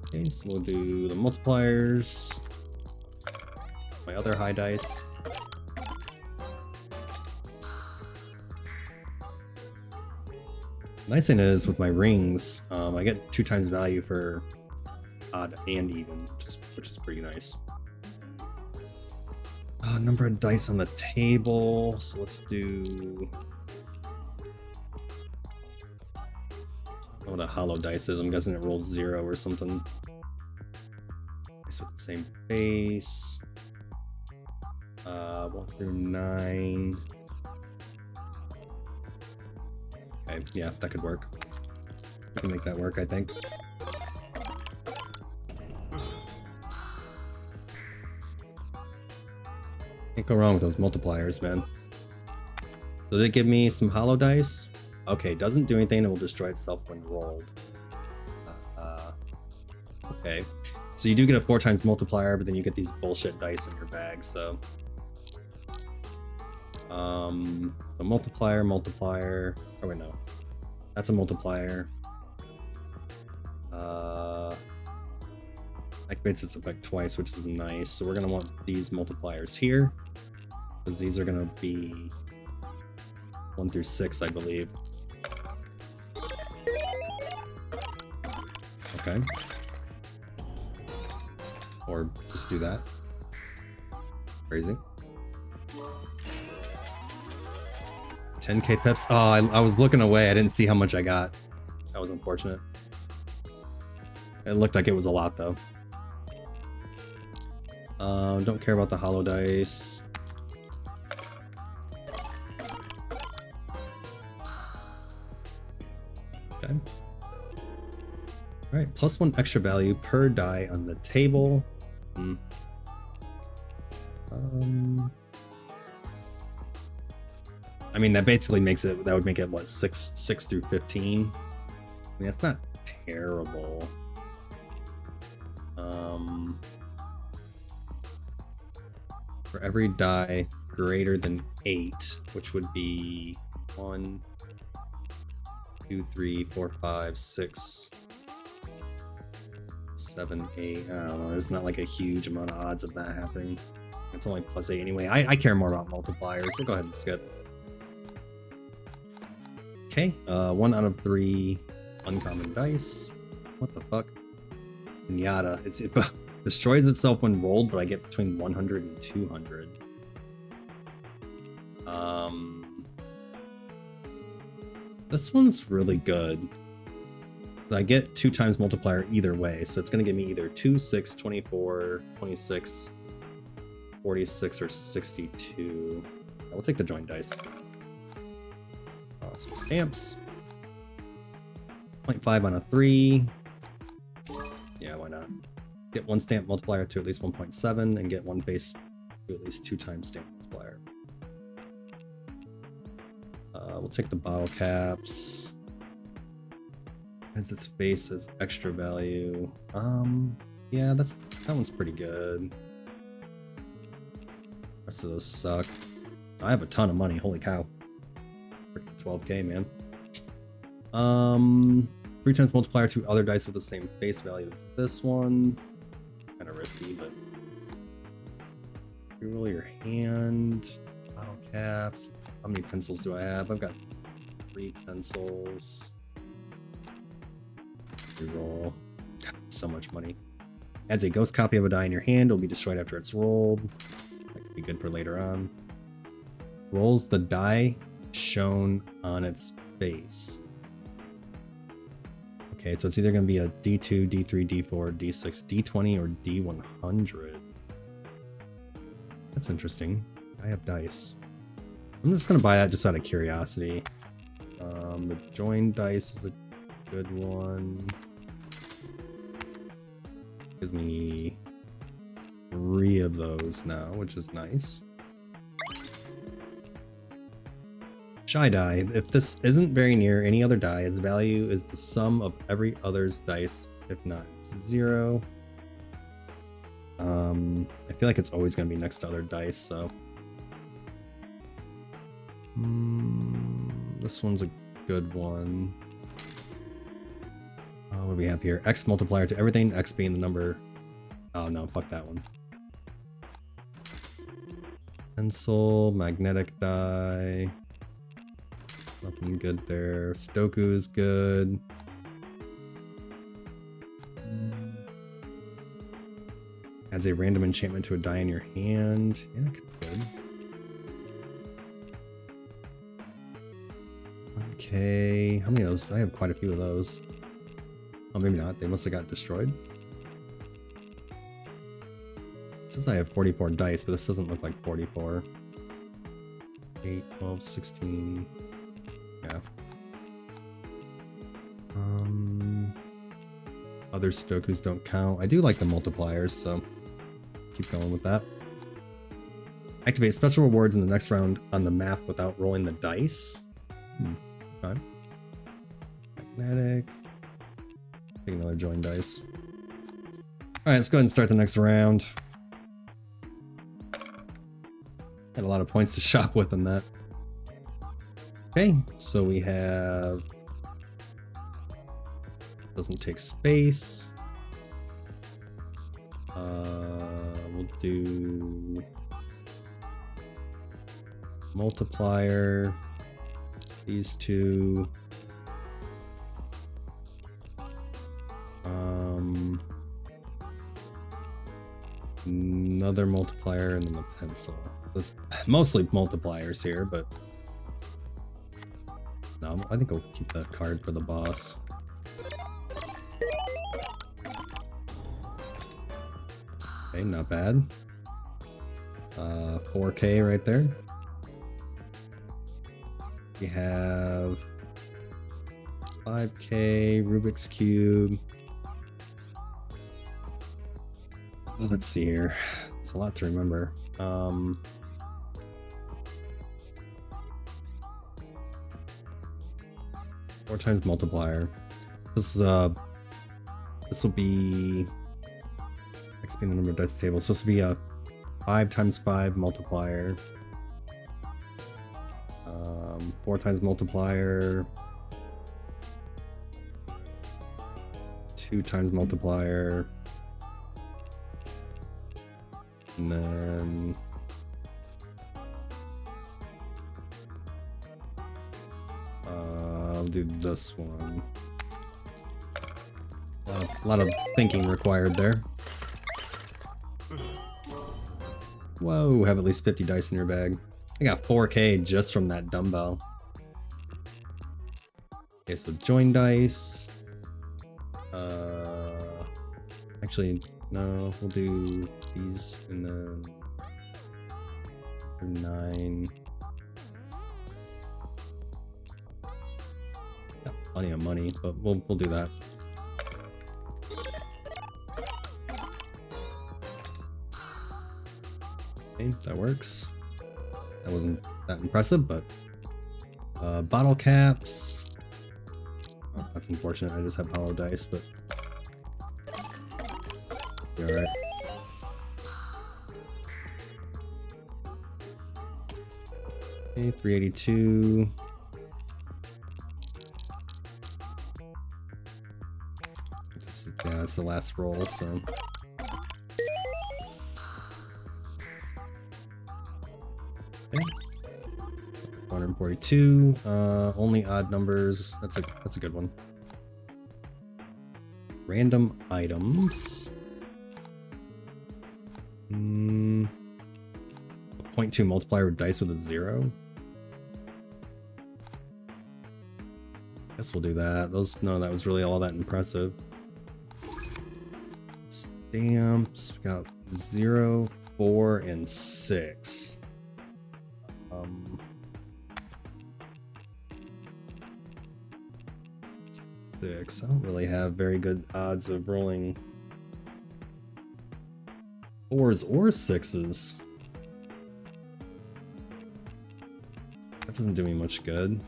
Okay, so we'll do the multipliers. My other high dice. Nice thing is with my rings, I get 2 times value for odd and even, which is pretty nice. Number of dice on the table, so let's do... I don't know what a hollow dice is, I'm guessing it rolls 0 or something. Dice with the same face. 1 through 9. Okay, yeah, that could work. We can make that work, I think. Can't go wrong with those multipliers, man. So they give me some hollow dice. Okay, doesn't do anything, it will destroy itself when rolled. Okay. So you do get a 4 times multiplier, but then you get these bullshit dice in your bag, so... a multiplier. Oh wait, no. That's a multiplier. Activates its effect twice, which is nice. So we're gonna want these multipliers here, because these are gonna be 1 through 6, I believe. Okay. Or just do that. Crazy. 10k pips. Oh, I was looking away. I didn't see how much I got. That was unfortunate. It looked like it was a lot, though. Don't care about the hollow dice. Okay. Alright, +1 extra value per die on the table. I mean, that basically makes it, that would make it, what, 6 through 15? I mean, that's not terrible. For every die greater than 8, which would be 1, 2, 3, 4, 5, 6, 7, 8. I don't know, there's not like a huge amount of odds of that happening. It's only +8 anyway. I care more about multipliers. We'll go ahead and skip. Okay, 1 out of 3 uncommon dice. What the fuck? Pinata. It destroys itself when rolled, but I get between 100 and 200. This one's really good. I get 2 times multiplier either way, so it's going to give me either 2, 6, 24, 26, 46, or 62. We'll take the joint dice. Some stamps. 0.5 on a 3. Yeah, why not? Get 1 stamp multiplier to at least 1.7 and get 1 face to at least 2 times stamp multiplier. We'll take the bottle caps. As its face as extra value. Yeah, that one's pretty good. The rest of those suck. I have a ton of money, holy cow. 12k, man. 3 times multiplier to other dice with the same face value as this one. Kind of risky, but reroll your hand. Bottle caps. How many pencils do I have? I've got 3 pencils. Reroll. so much money. Adds a ghost copy of a die in your hand. Will be destroyed after it's rolled. That could be good for later on. Rolls the die shown on its face. Okay, so it's either going to be a D2, D3, D4, D6, D20, or D100. That's interesting. I have dice. I'm just going to buy that just out of curiosity. The join dice is a good one. Gives me 3 of those now, which is nice. Shy die. If this isn't very near any other die, its value is the sum of every other's dice. If not, it's 0. I feel like it's always going to be next to other dice, so. This one's a good one. What do we have here? X multiplier to everything, X being the number. Oh no, fuck that one. Pencil, magnetic die. Nothing good there. Sudoku is good. Adds a random enchantment to a die in your hand. Yeah, that could be good. Okay, how many of those? I have quite a few of those. Oh, maybe not. They must have got destroyed. It says I have 44 dice, but this doesn't look like 44. 8, 12, 16. Yeah. Other Sudokus don't count. I do like the multipliers, so keep going with that. Activate special rewards in the next round on the map without rolling the dice. Okay. Magnetic. Take another join dice. Alright, let's go ahead and start the next round. Had a lot of points to shop with on that. Okay, so we have... Doesn't take space. We'll do... multiplier. These two. Another multiplier and then the pencil. That's mostly multipliers here, but no, I think I'll keep that card for the boss. Okay, not bad. 4K right there. We have 5K, Rubik's Cube. Let's see here. It's a lot to remember. 4 times multiplier. This will be X being the number of dice table. So this will be a 5 times 5 multiplier. 4 times multiplier. 2 times multiplier. And then I'll do this one. A lot of thinking required there. Whoa, have at least 50 dice in your bag. I got 4K just from that dumbbell. Okay, so join dice. Actually, no, we'll do these and then 9. Got plenty of money, but we'll do that. Okay, that works. That wasn't that impressive, but bottle caps. Oh, that's unfortunate. I just have hollow dice, but be all right. Okay, 382. Yeah, it's the last roll, so. Okay. 142. Only odd numbers. That's a good one. Random items. 0.2 multiplier with dice with a 0. Guess we'll do that. No, that was really all that impressive. Stamps. We got 0, 4, and 6. 6. I don't really have very good odds of rolling 4s or 6s. That doesn't do me much good.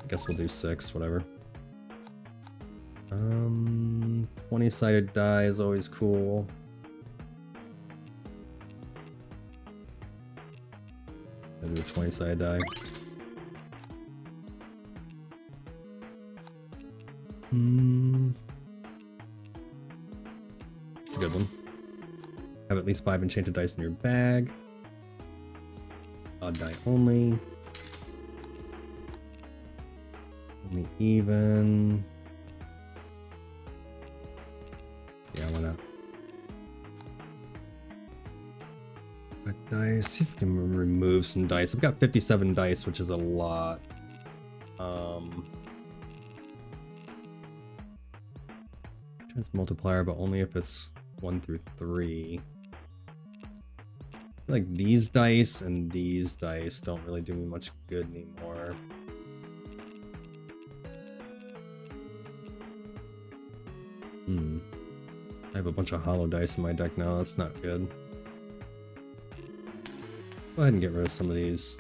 I guess we'll do 6, whatever. 20-sided die is always cool. I'll do a 20-sided die. It's a good one. Have at least 5 enchanted dice in your bag. Odd die only. Only even. Yeah, why not? Dice. See if we can remove some dice. I've got 57 dice, which is a lot. Chance multiplier, but only if it's 1 through 3. Like these dice and these dice don't really do me much good anymore. I have a bunch of hollow dice in my deck now. That's not good. Go ahead and get rid of some of these.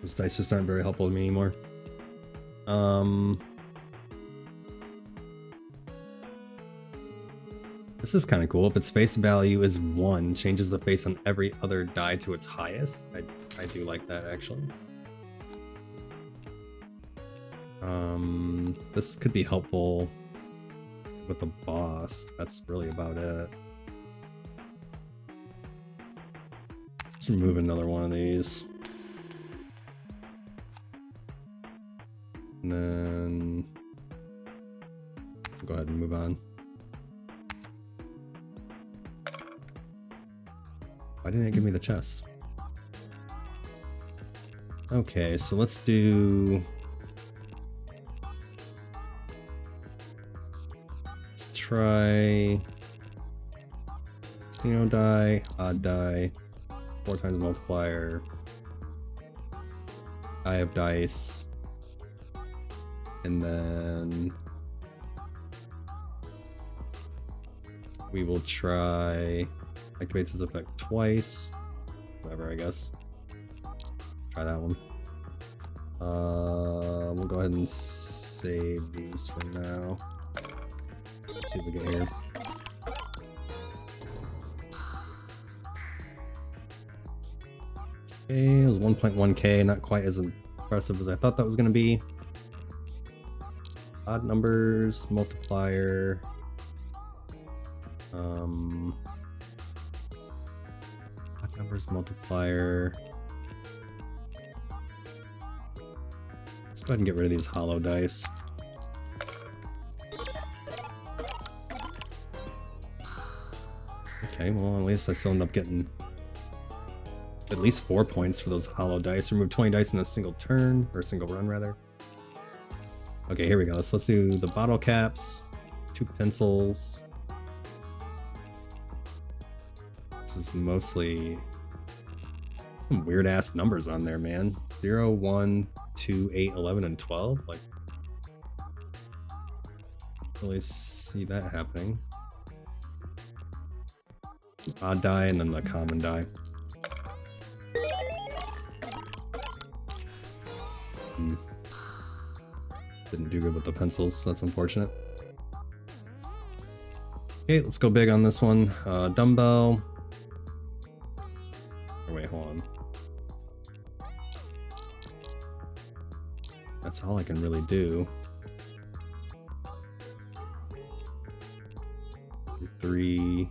Those dice just aren't very helpful to me anymore. This is kind of cool. If its face value is 1, changes the face on every other die to its highest. I do like that, actually. This could be helpful with the boss. That's really about it. Let's remove another one of these. And then go ahead and move on. Why didn't it give me the chest? Okay, so let's do... Let's try... Casino die, odd die, 4 times multiplier, die of dice, and then we will try... Activates his effect twice. Whatever, I guess. Try that one. We'll go ahead and save these for now. Let's see what we get here. Okay, it was 1.1k, not quite as impressive as I thought that was going to be. Odd numbers, multiplier. Numbers multiplier. Let's go ahead and get rid of these hollow dice. Okay, well at least I still end up getting at least 4 points for those hollow dice. Remove 20 dice in a single turn, or a single run rather. Okay, here we go. So let's do the bottle caps, 2 pencils. This is mostly some weird ass numbers on there, man. 0, 1, 2, 8, 11, and 12. Like, really see that happening. Odd die and then the common die. Didn't do good with the pencils, that's unfortunate. Okay, let's go big on this one. Dumbbell. Oh, wait, hold on. That's all I can really do. 3.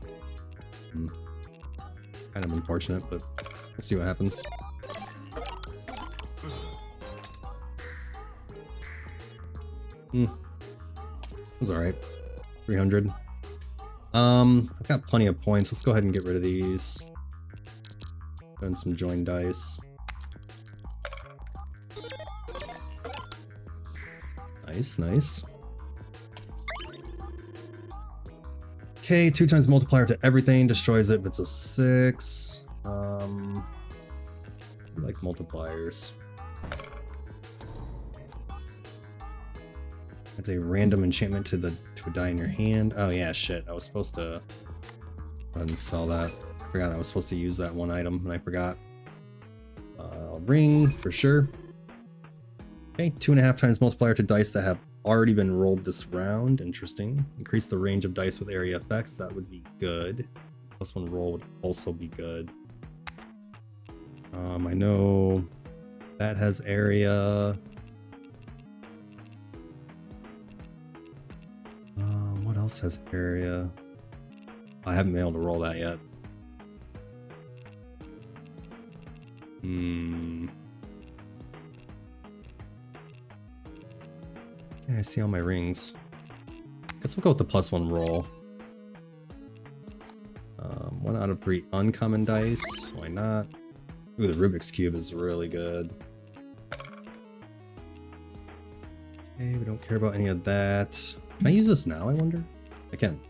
Kind of unfortunate, but we'll see what happens. It was alright. 300. I've got plenty of points. Let's go ahead and get rid of these. And some join dice. Nice, nice. Okay, 2 times multiplier to everything, destroys it if it's a 6. I like multipliers. It's a random enchantment to a die in your hand. Oh yeah, shit. I was supposed to go ahead and sell that. I forgot I was supposed to use that one item and I forgot. Ring for sure. Okay, 2.5 times multiplier to dice that have already been rolled this round. Interesting. Increase the range of dice with area effects. That would be good. +1 roll would also be good. I know that has area. What else has area? I haven't been able to roll that yet. Yeah, I see all my rings. Guess we'll go with the +1 roll. 1 out of 3 uncommon dice. Why not? Ooh, the Rubik's Cube is really good. Okay, we don't care about any of that. Can I use this now, I wonder? I can.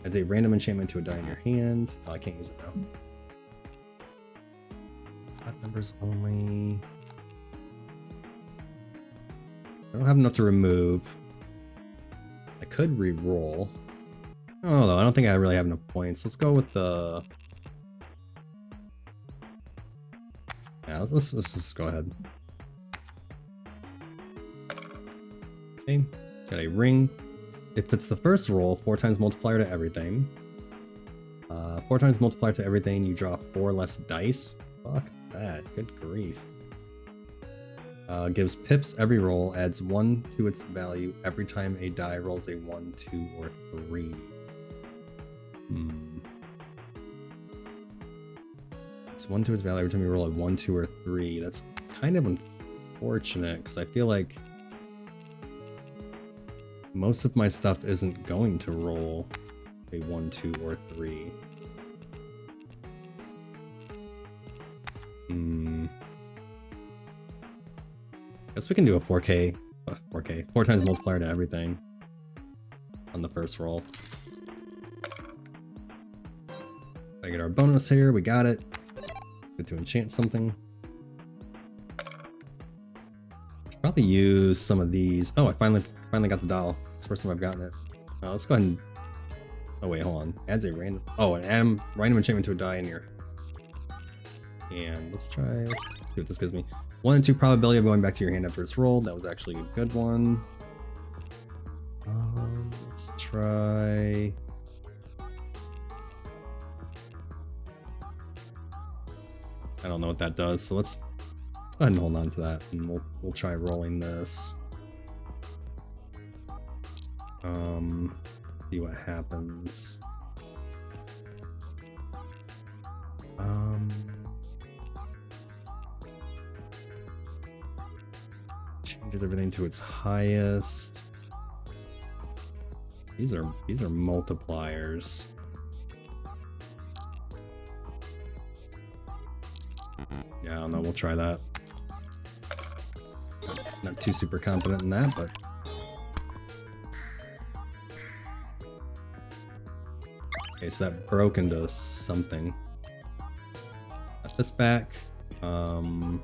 As a random enchantment to a die in your hand. Oh, I can't use it now. Odd numbers only. I don't have enough to remove. I could re-roll. I don't know though, I don't think I really have enough points. Let's go with the... Yeah, let's just go ahead. Okay, got a ring. If it's the first roll, 4 times multiplier to everything. 4 times multiplier to everything, you draw 4 less dice. Fuck that, good grief. Gives pips every roll, adds 1 to its value every time a die rolls a 1, 2, or 3. It's 1 to its value every time you roll a 1, 2, or 3. That's kind of unfortunate, because I feel like most of my stuff isn't going to roll a 1, 2, or 3. Guess we can do a 4K, 4 times multiplier to everything on the first roll. I get our bonus here, we got it. Good to enchant something. Probably use some of these. Oh, I finally got the doll. It's the first time I've gotten it. Let's go ahead and... Oh wait, hold on. Adds a random... Oh, an random enchantment to a die in here. And let's see what this gives me. 1 in 2 probability of going back to your hand after it's rolled. That was actually a good one. Let's try... I don't know what that does, so let's go ahead and hold on to that, and we'll try rolling this. See what happens. Changes everything to its highest. These are multipliers. Yeah, I don't know, we'll try that. Not too super confident in that, but... Okay, so that broke into something. Got this back. 5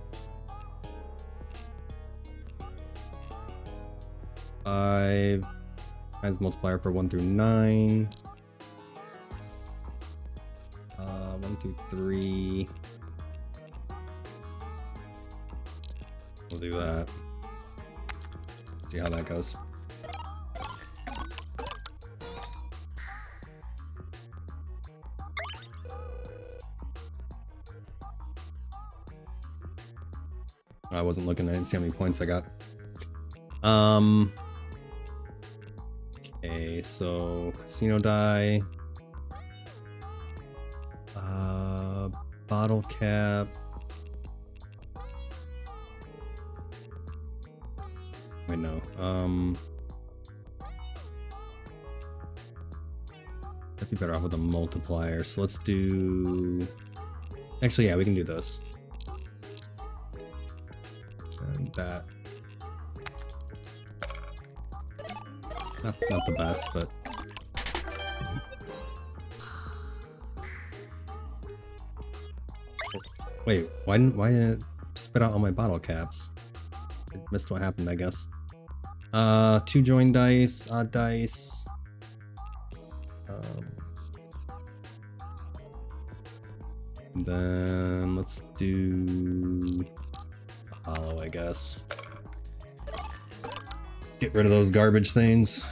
times multiplier for 1 through 9. 1 through 3. We'll do that. See how that goes. I wasn't looking, I didn't see how many points I got. Okay, so casino die. Bottle cap. Wait, no. I'd be better off with a multiplier. So let's do. Actually, yeah, we can do this. And that. Not the best, but. Wait, why didn't it spit out all my bottle caps? I missed what happened, I guess. 2 join dice, odd dice. Then let's do a hollow, I guess. Get rid of those garbage things.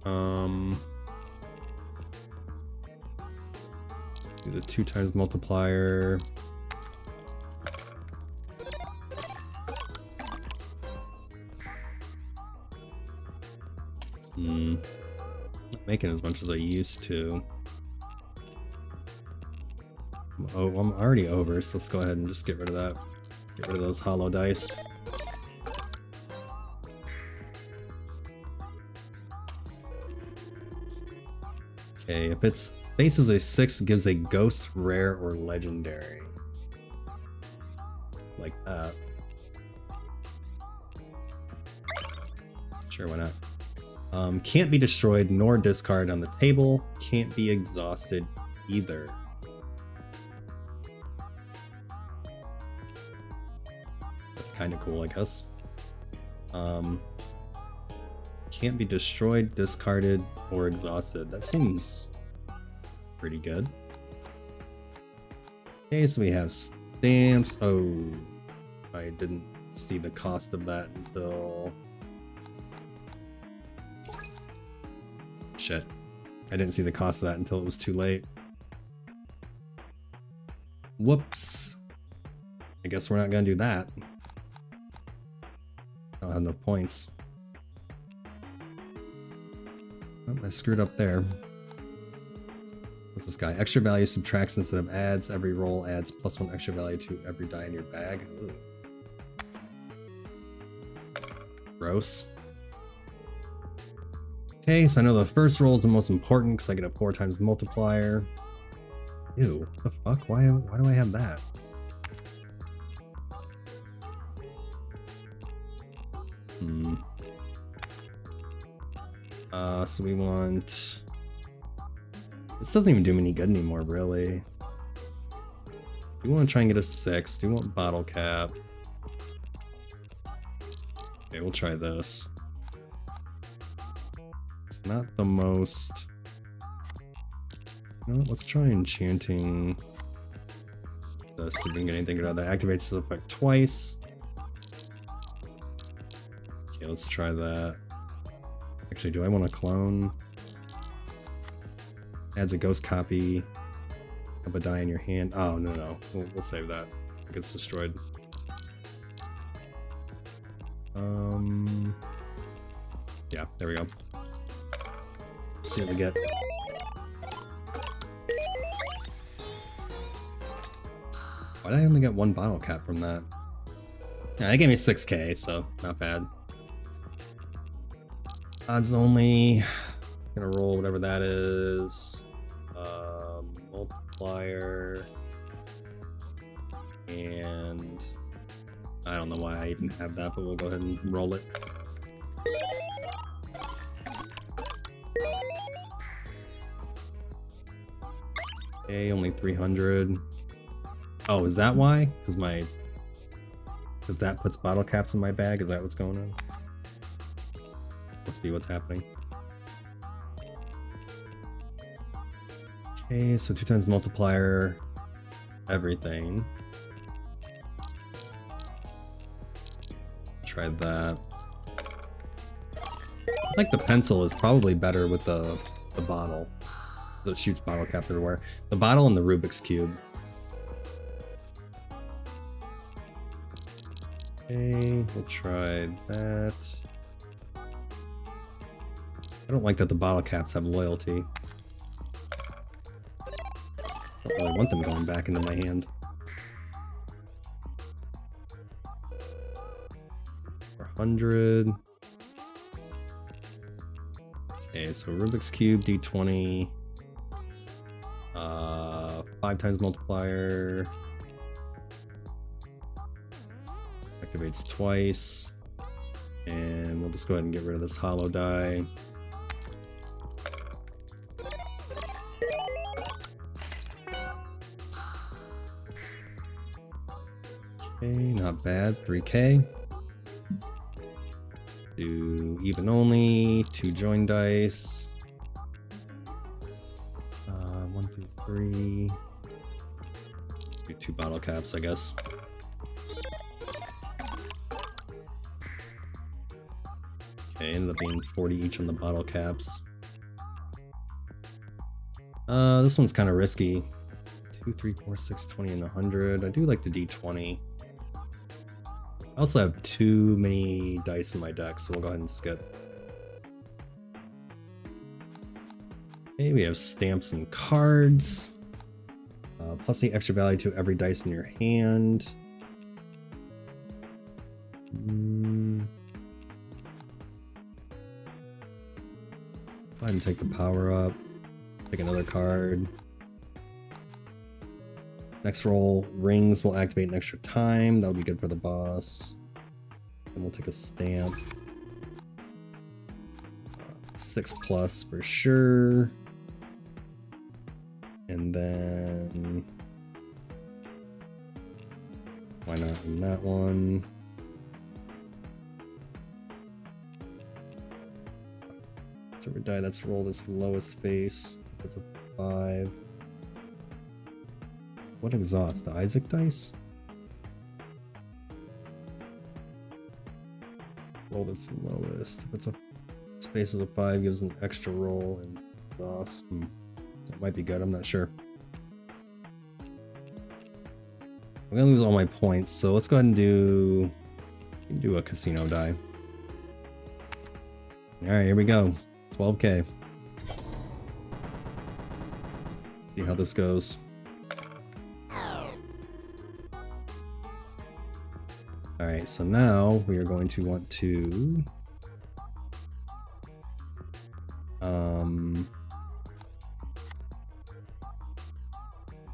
Do the 2 times multiplier. Not making as much as I used to. Oh, I'm already over, so let's go ahead and just get rid of that. Get rid of those hollow dice. Okay, if its face is a 6, it gives a ghost, rare, or legendary. Like that. Sure, why not? Can't be destroyed nor discarded on the table. Can't be exhausted either. That's kind of cool, I guess. Can't be destroyed, discarded, or exhausted. That seems pretty good. Okay, so we have stamps. Oh, I didn't see the cost of that until... Shit. I didn't see the cost of that until it was too late. Whoops. I guess we're not gonna do that. I don't have no points. Oh, I screwed up there. What's this guy? Extra value subtracts instead of adds. Every roll adds +1 extra value to every die in your bag. Ooh. Gross. Okay, so I know the first roll is the most important because I get a 4 times multiplier. Ew, what the fuck? Why do I have that? So we want... This doesn't even do me any good anymore, really. We want to try and get a 6. Do we want bottle cap? Okay, we'll try this. It's not the most... You know what, let's try enchanting this, see if we can get anything good out of that. Activates the effect twice. Okay, let's try that. Actually, do I want to clone? Adds a ghost copy of a die in your hand. Oh, no. We'll save that. It gets destroyed. Yeah, there we go. Let's see what we get. Why did I only get 1 bottle cap from that? Yeah, that gave me 6k, so not bad. Odds only. Gonna roll whatever that is. Multiplier. And I don't know why I even have that, but we'll go ahead and roll it. Okay, only 300. Oh, is that why? Because that puts bottle caps in my bag? Is that what's going on? Must be what's happening. Okay, so 2 times multiplier, everything. Try that. I think the pencil is probably better with the bottle. That shoots bottle caps everywhere. The bottle and the Rubik's Cube. Okay, we'll try that. I don't like that the bottle caps have loyalty. Don't really want them going back into my hand. 100. Okay, so Rubik's Cube, D20. 5 times multiplier. Activates twice. And we'll just go ahead and get rid of this hollow die. Okay, not bad. 3K. Do even only. 2 join dice. 1 through 3. Do 2 bottle caps, I guess. Okay, ended up being 40 each on the bottle caps. This one's kind of risky. 2, 3, 4, 6, 20, and 100. I do like the D20. I also have too many dice in my deck, so we'll go ahead and skip. Okay, we have stamps and cards. Plus the extra value to every dice in your hand. Go ahead and take the power up. Take another card. Next roll, rings will activate an extra time. That'll be good for the boss. And we'll take a stamp. 6+ for sure. And then why not in that one? So every die that's rolled its lowest face. That's a 5. What exhaust? The Isaac dice? Rolled its lowest. If it's a space of a 5, gives an extra roll and exhaust. That might be good, I'm not sure. I'm gonna lose all my points, so let's go ahead and do a casino die. Alright, here we go. 12K. See how this goes. Alright, so now we are going to want to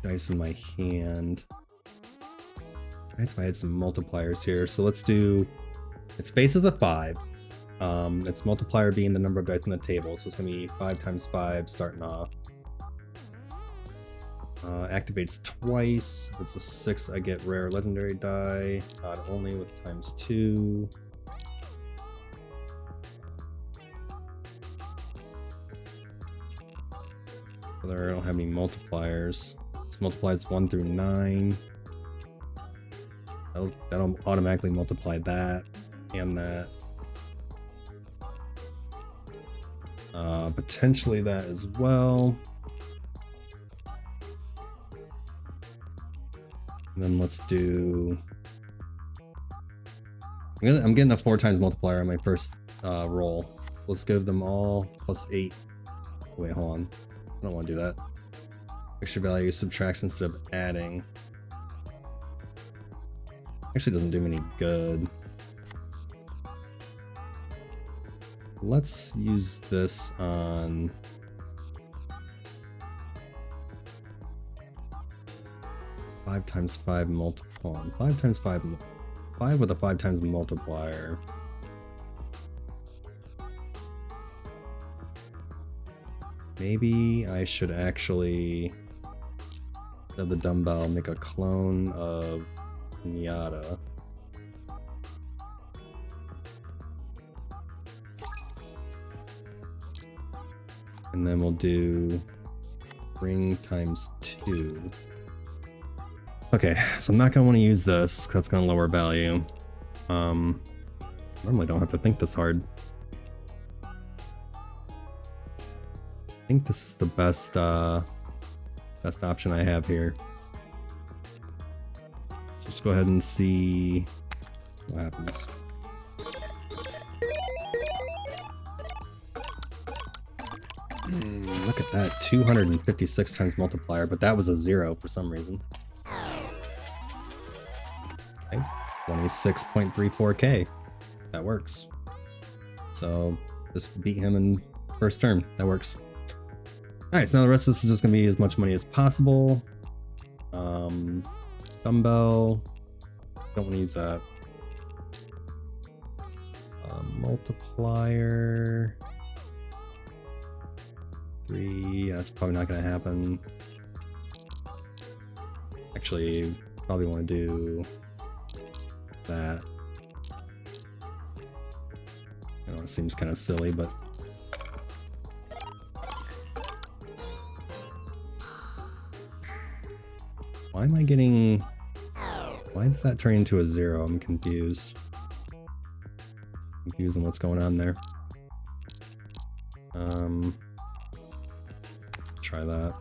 dice in my hand. I guess if I had some multipliers here, so let's do, its base is a 5. Its multiplier being the number of dice on the table, so it's gonna be 5 times 5 starting off. Activates twice. If it's a 6, I get rare legendary die. Odd only with ×2. I don't have any multipliers. This multiplies 1 through 9. That'll automatically multiply that and that. Potentially that as well. And then let's do. I'm getting a 4 times multiplier on my first roll. So let's give them all +8. Wait, hold on. I don't want to do that. Extra value subtracts instead of adding. Actually doesn't do me any good. Let's use this on 5 times 5 multiple. 5 times 5 with a 5 times multiplier. Maybe I should actually have the dumbbell make a clone of Miata. And then we'll do ring ×2. Okay, so I'm not gonna want to use this because it's gonna lower value. Normally don't have to think this hard. I think this is the best best option I have here. Let's go ahead and see what happens. Look at that, 256 times multiplier, but that was a 0 for some reason. Okay, 26.34K. That works. So just beat him in first turn. That works. Alright, so now the rest of this is just gonna be as much money as possible. Dumbbell. Don't want to use that. Multiplier. 3. That's probably not gonna happen. Actually, probably want to do that. I know it seems kind of silly, but why am I getting? Why does that turn into a 0? I'm confused. Confused on what's going on there. Try that.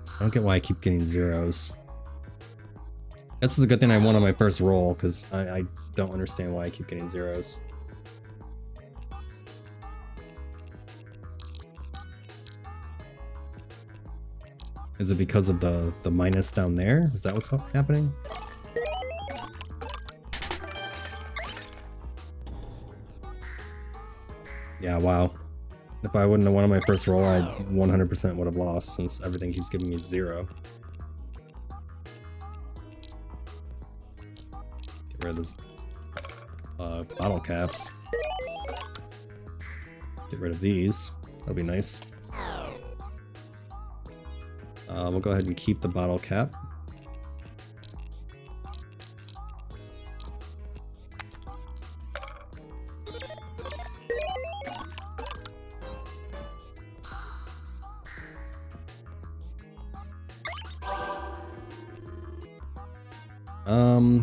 I don't get why I keep getting 0s. That's the good thing I won on my first roll, because I don't understand why I keep getting 0s. Is it because of the minus down there? Is that what's happening? Yeah, wow. If I wouldn't have won on my first roll, I 100% would have lost, since everything keeps giving me 0. Get rid of this bottle caps. Get rid of these. That'll be nice. We'll go ahead and keep the bottle cap.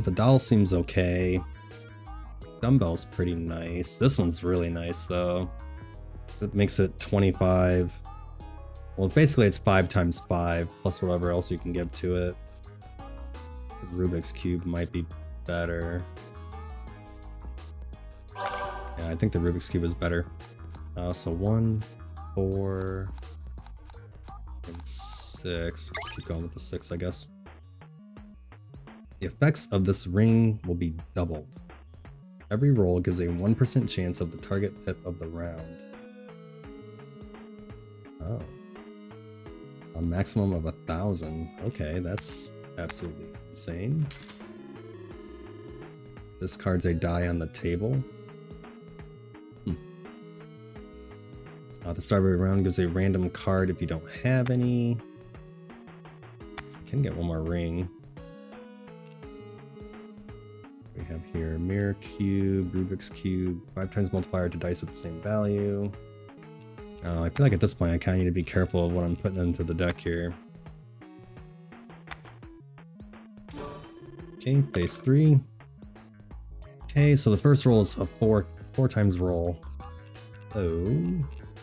The doll seems okay. Dumbbell's pretty nice. This one's really nice though. It makes it 25. Well, basically it's 5 times 5 plus whatever else you can give to it. The Rubik's Cube might be better. Yeah, I think the Rubik's Cube is better. So 1, 4, and 6. Let's keep going with the 6, I guess. The effects of this ring will be doubled. Every roll gives a 1% chance of the target pip of the round. Oh. A maximum of 1,000. Okay, that's absolutely insane. Discards a die on the table. The start of every round gives a random card if you don't have any. I can get one more ring. We have here mirror cube, Rubik's Cube, 5 times multiplier to dice with the same value. I feel like at this point I kind of need to be careful of what I'm putting into the deck here. Okay, phase 3. Okay, so the first roll is a 4 times roll. So,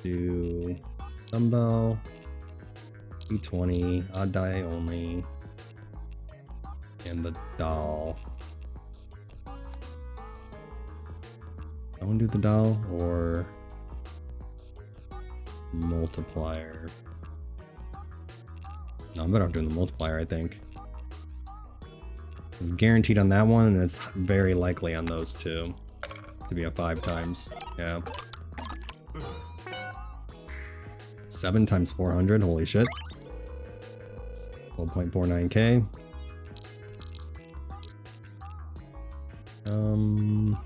do dumbbell, D20, odd die only, and the doll. I want to do the doll or multiplier. No, I'm better off doing the multiplier, I think. It's guaranteed on that one, and it's very likely on those two to be a 5 times. Yeah. 7 times 400, holy shit. 12.49k.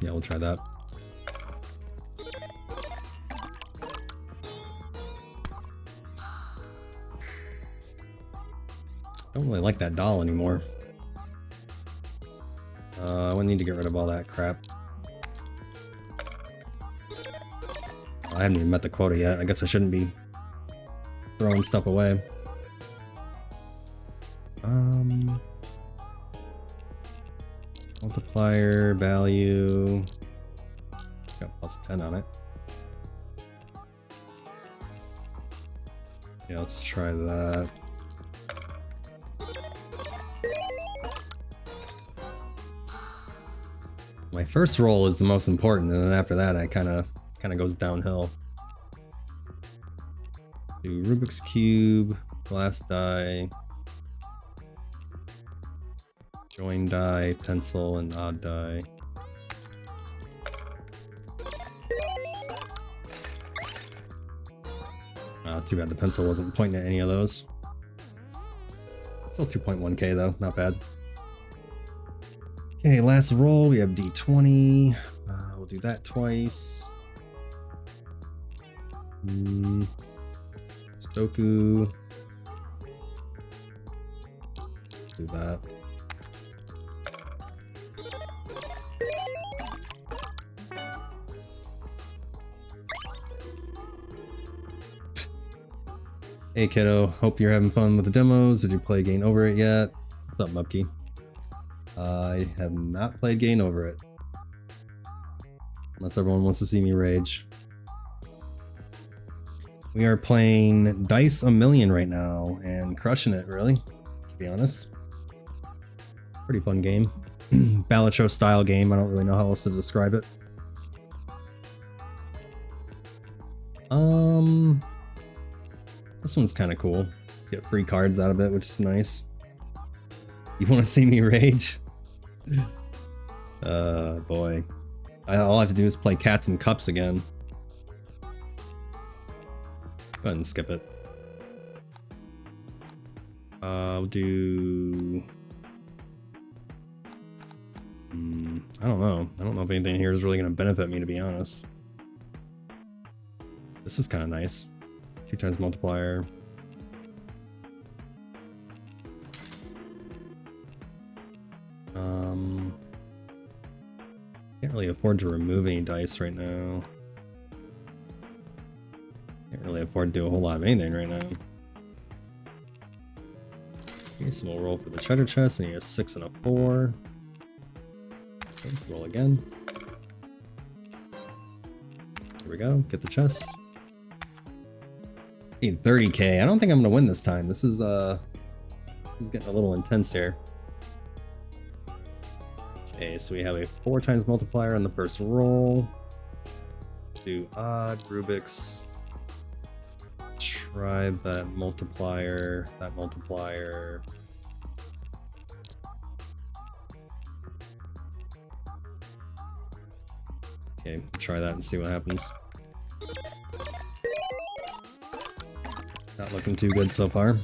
Yeah, we'll try that. Don't really like that doll anymore. I would need to get rid of all that crap. I haven't even met the quota yet. I guess I shouldn't be throwing stuff away. Multiplier value. Got plus 10 on it. Yeah, let's try that. My first roll is the most important, and then after that, I kind of goes downhill. Do Rubik's Cube, glass die. Join die, pencil, and odd die. Too bad the pencil wasn't pointing at any of those. Still 2.1k though, not bad. Okay, last roll, we have D20. We'll do that twice. Sudoku. Do that. Hey kiddo, hope you're having fun with the demos. Did you play Gain Over It yet? What's up, Mupkey? I have not played Gain Over It. Unless everyone wants to see me rage. We are playing Dice a Million right now and crushing it, really, to be honest. Pretty fun game. Balatro style game, I don't really know how else to describe it. This one's kind of cool. Get free cards out of it, which is nice. You want to see me rage? Boy. All I have to do is play Cats and Cups again. Go ahead and skip it. I'll do... I don't know. I don't know if anything here is really going to benefit me, to be honest. This is kind of nice. 2 times multiplier. Can't really afford to remove any dice right now. Can't really afford to do a whole lot of anything right now. Okay, so we'll roll for the treasure chest. We need a 6 and a 4. Okay, roll again. Here we go. Get the chest. 30k. I don't think I'm gonna win this time. This is getting a little intense here. Okay, so we have a 4 times multiplier on the first roll. Do odd, Rubik's. Try that multiplier. That multiplier. Okay, try that and see what happens. Not looking too good so far.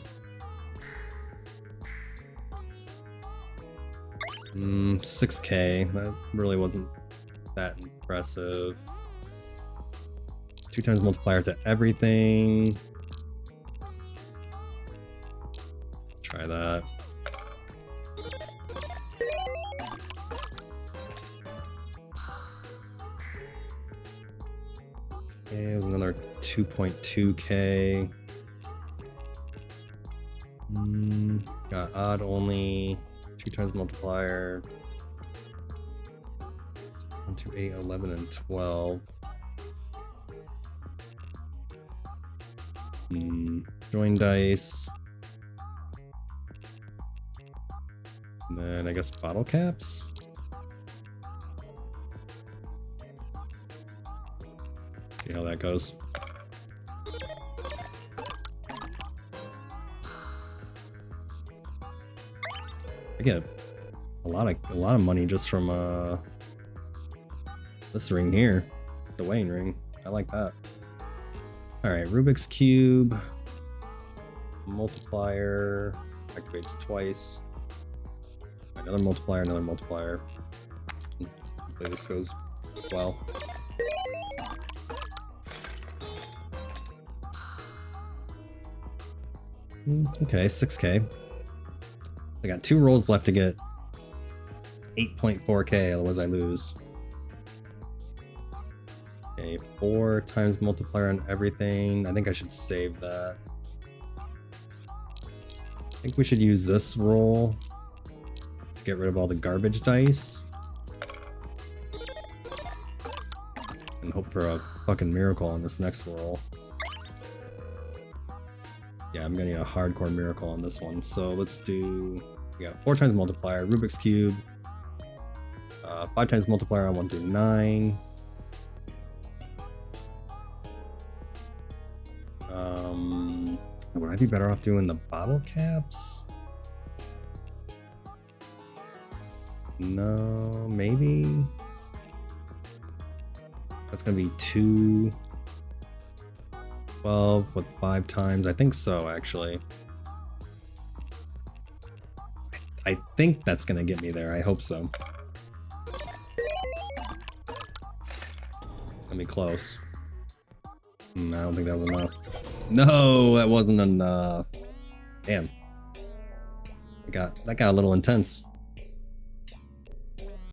6k. That really wasn't that impressive. 2 times multiplier to everything. Try that. Okay, it was another 2.2k. Got odd only. 2 times multiplier. 1, 2, 8, 11, and 12. Join dice. And then I guess bottle caps. See how that goes. I get a lot of money just from this ring here, the weighing ring. I like that. All right, Rubik's Cube multiplier activates twice. Another multiplier, another multiplier. Hopefully this goes well. Okay, 6k. I got 2 rolls left to get 8.4k, otherwise I lose. Okay, 4 times multiplier on everything. I think I should save that. I think we should use this roll to get rid of all the garbage dice. And hope for a fucking miracle on this next roll. Yeah, I'm gonna need a hardcore miracle on this one. So let's do, we got 4 times multiplier, Rubik's Cube, 5 times multiplier on 1 through 9. Would I be better off doing the bottle caps? No, maybe. That's gonna be 2. 12 with 5 times. I think so, actually. I think that's gonna get me there. I hope so. It's gonna be close. I don't think that was enough. No, that wasn't enough. Damn. That got a little intense.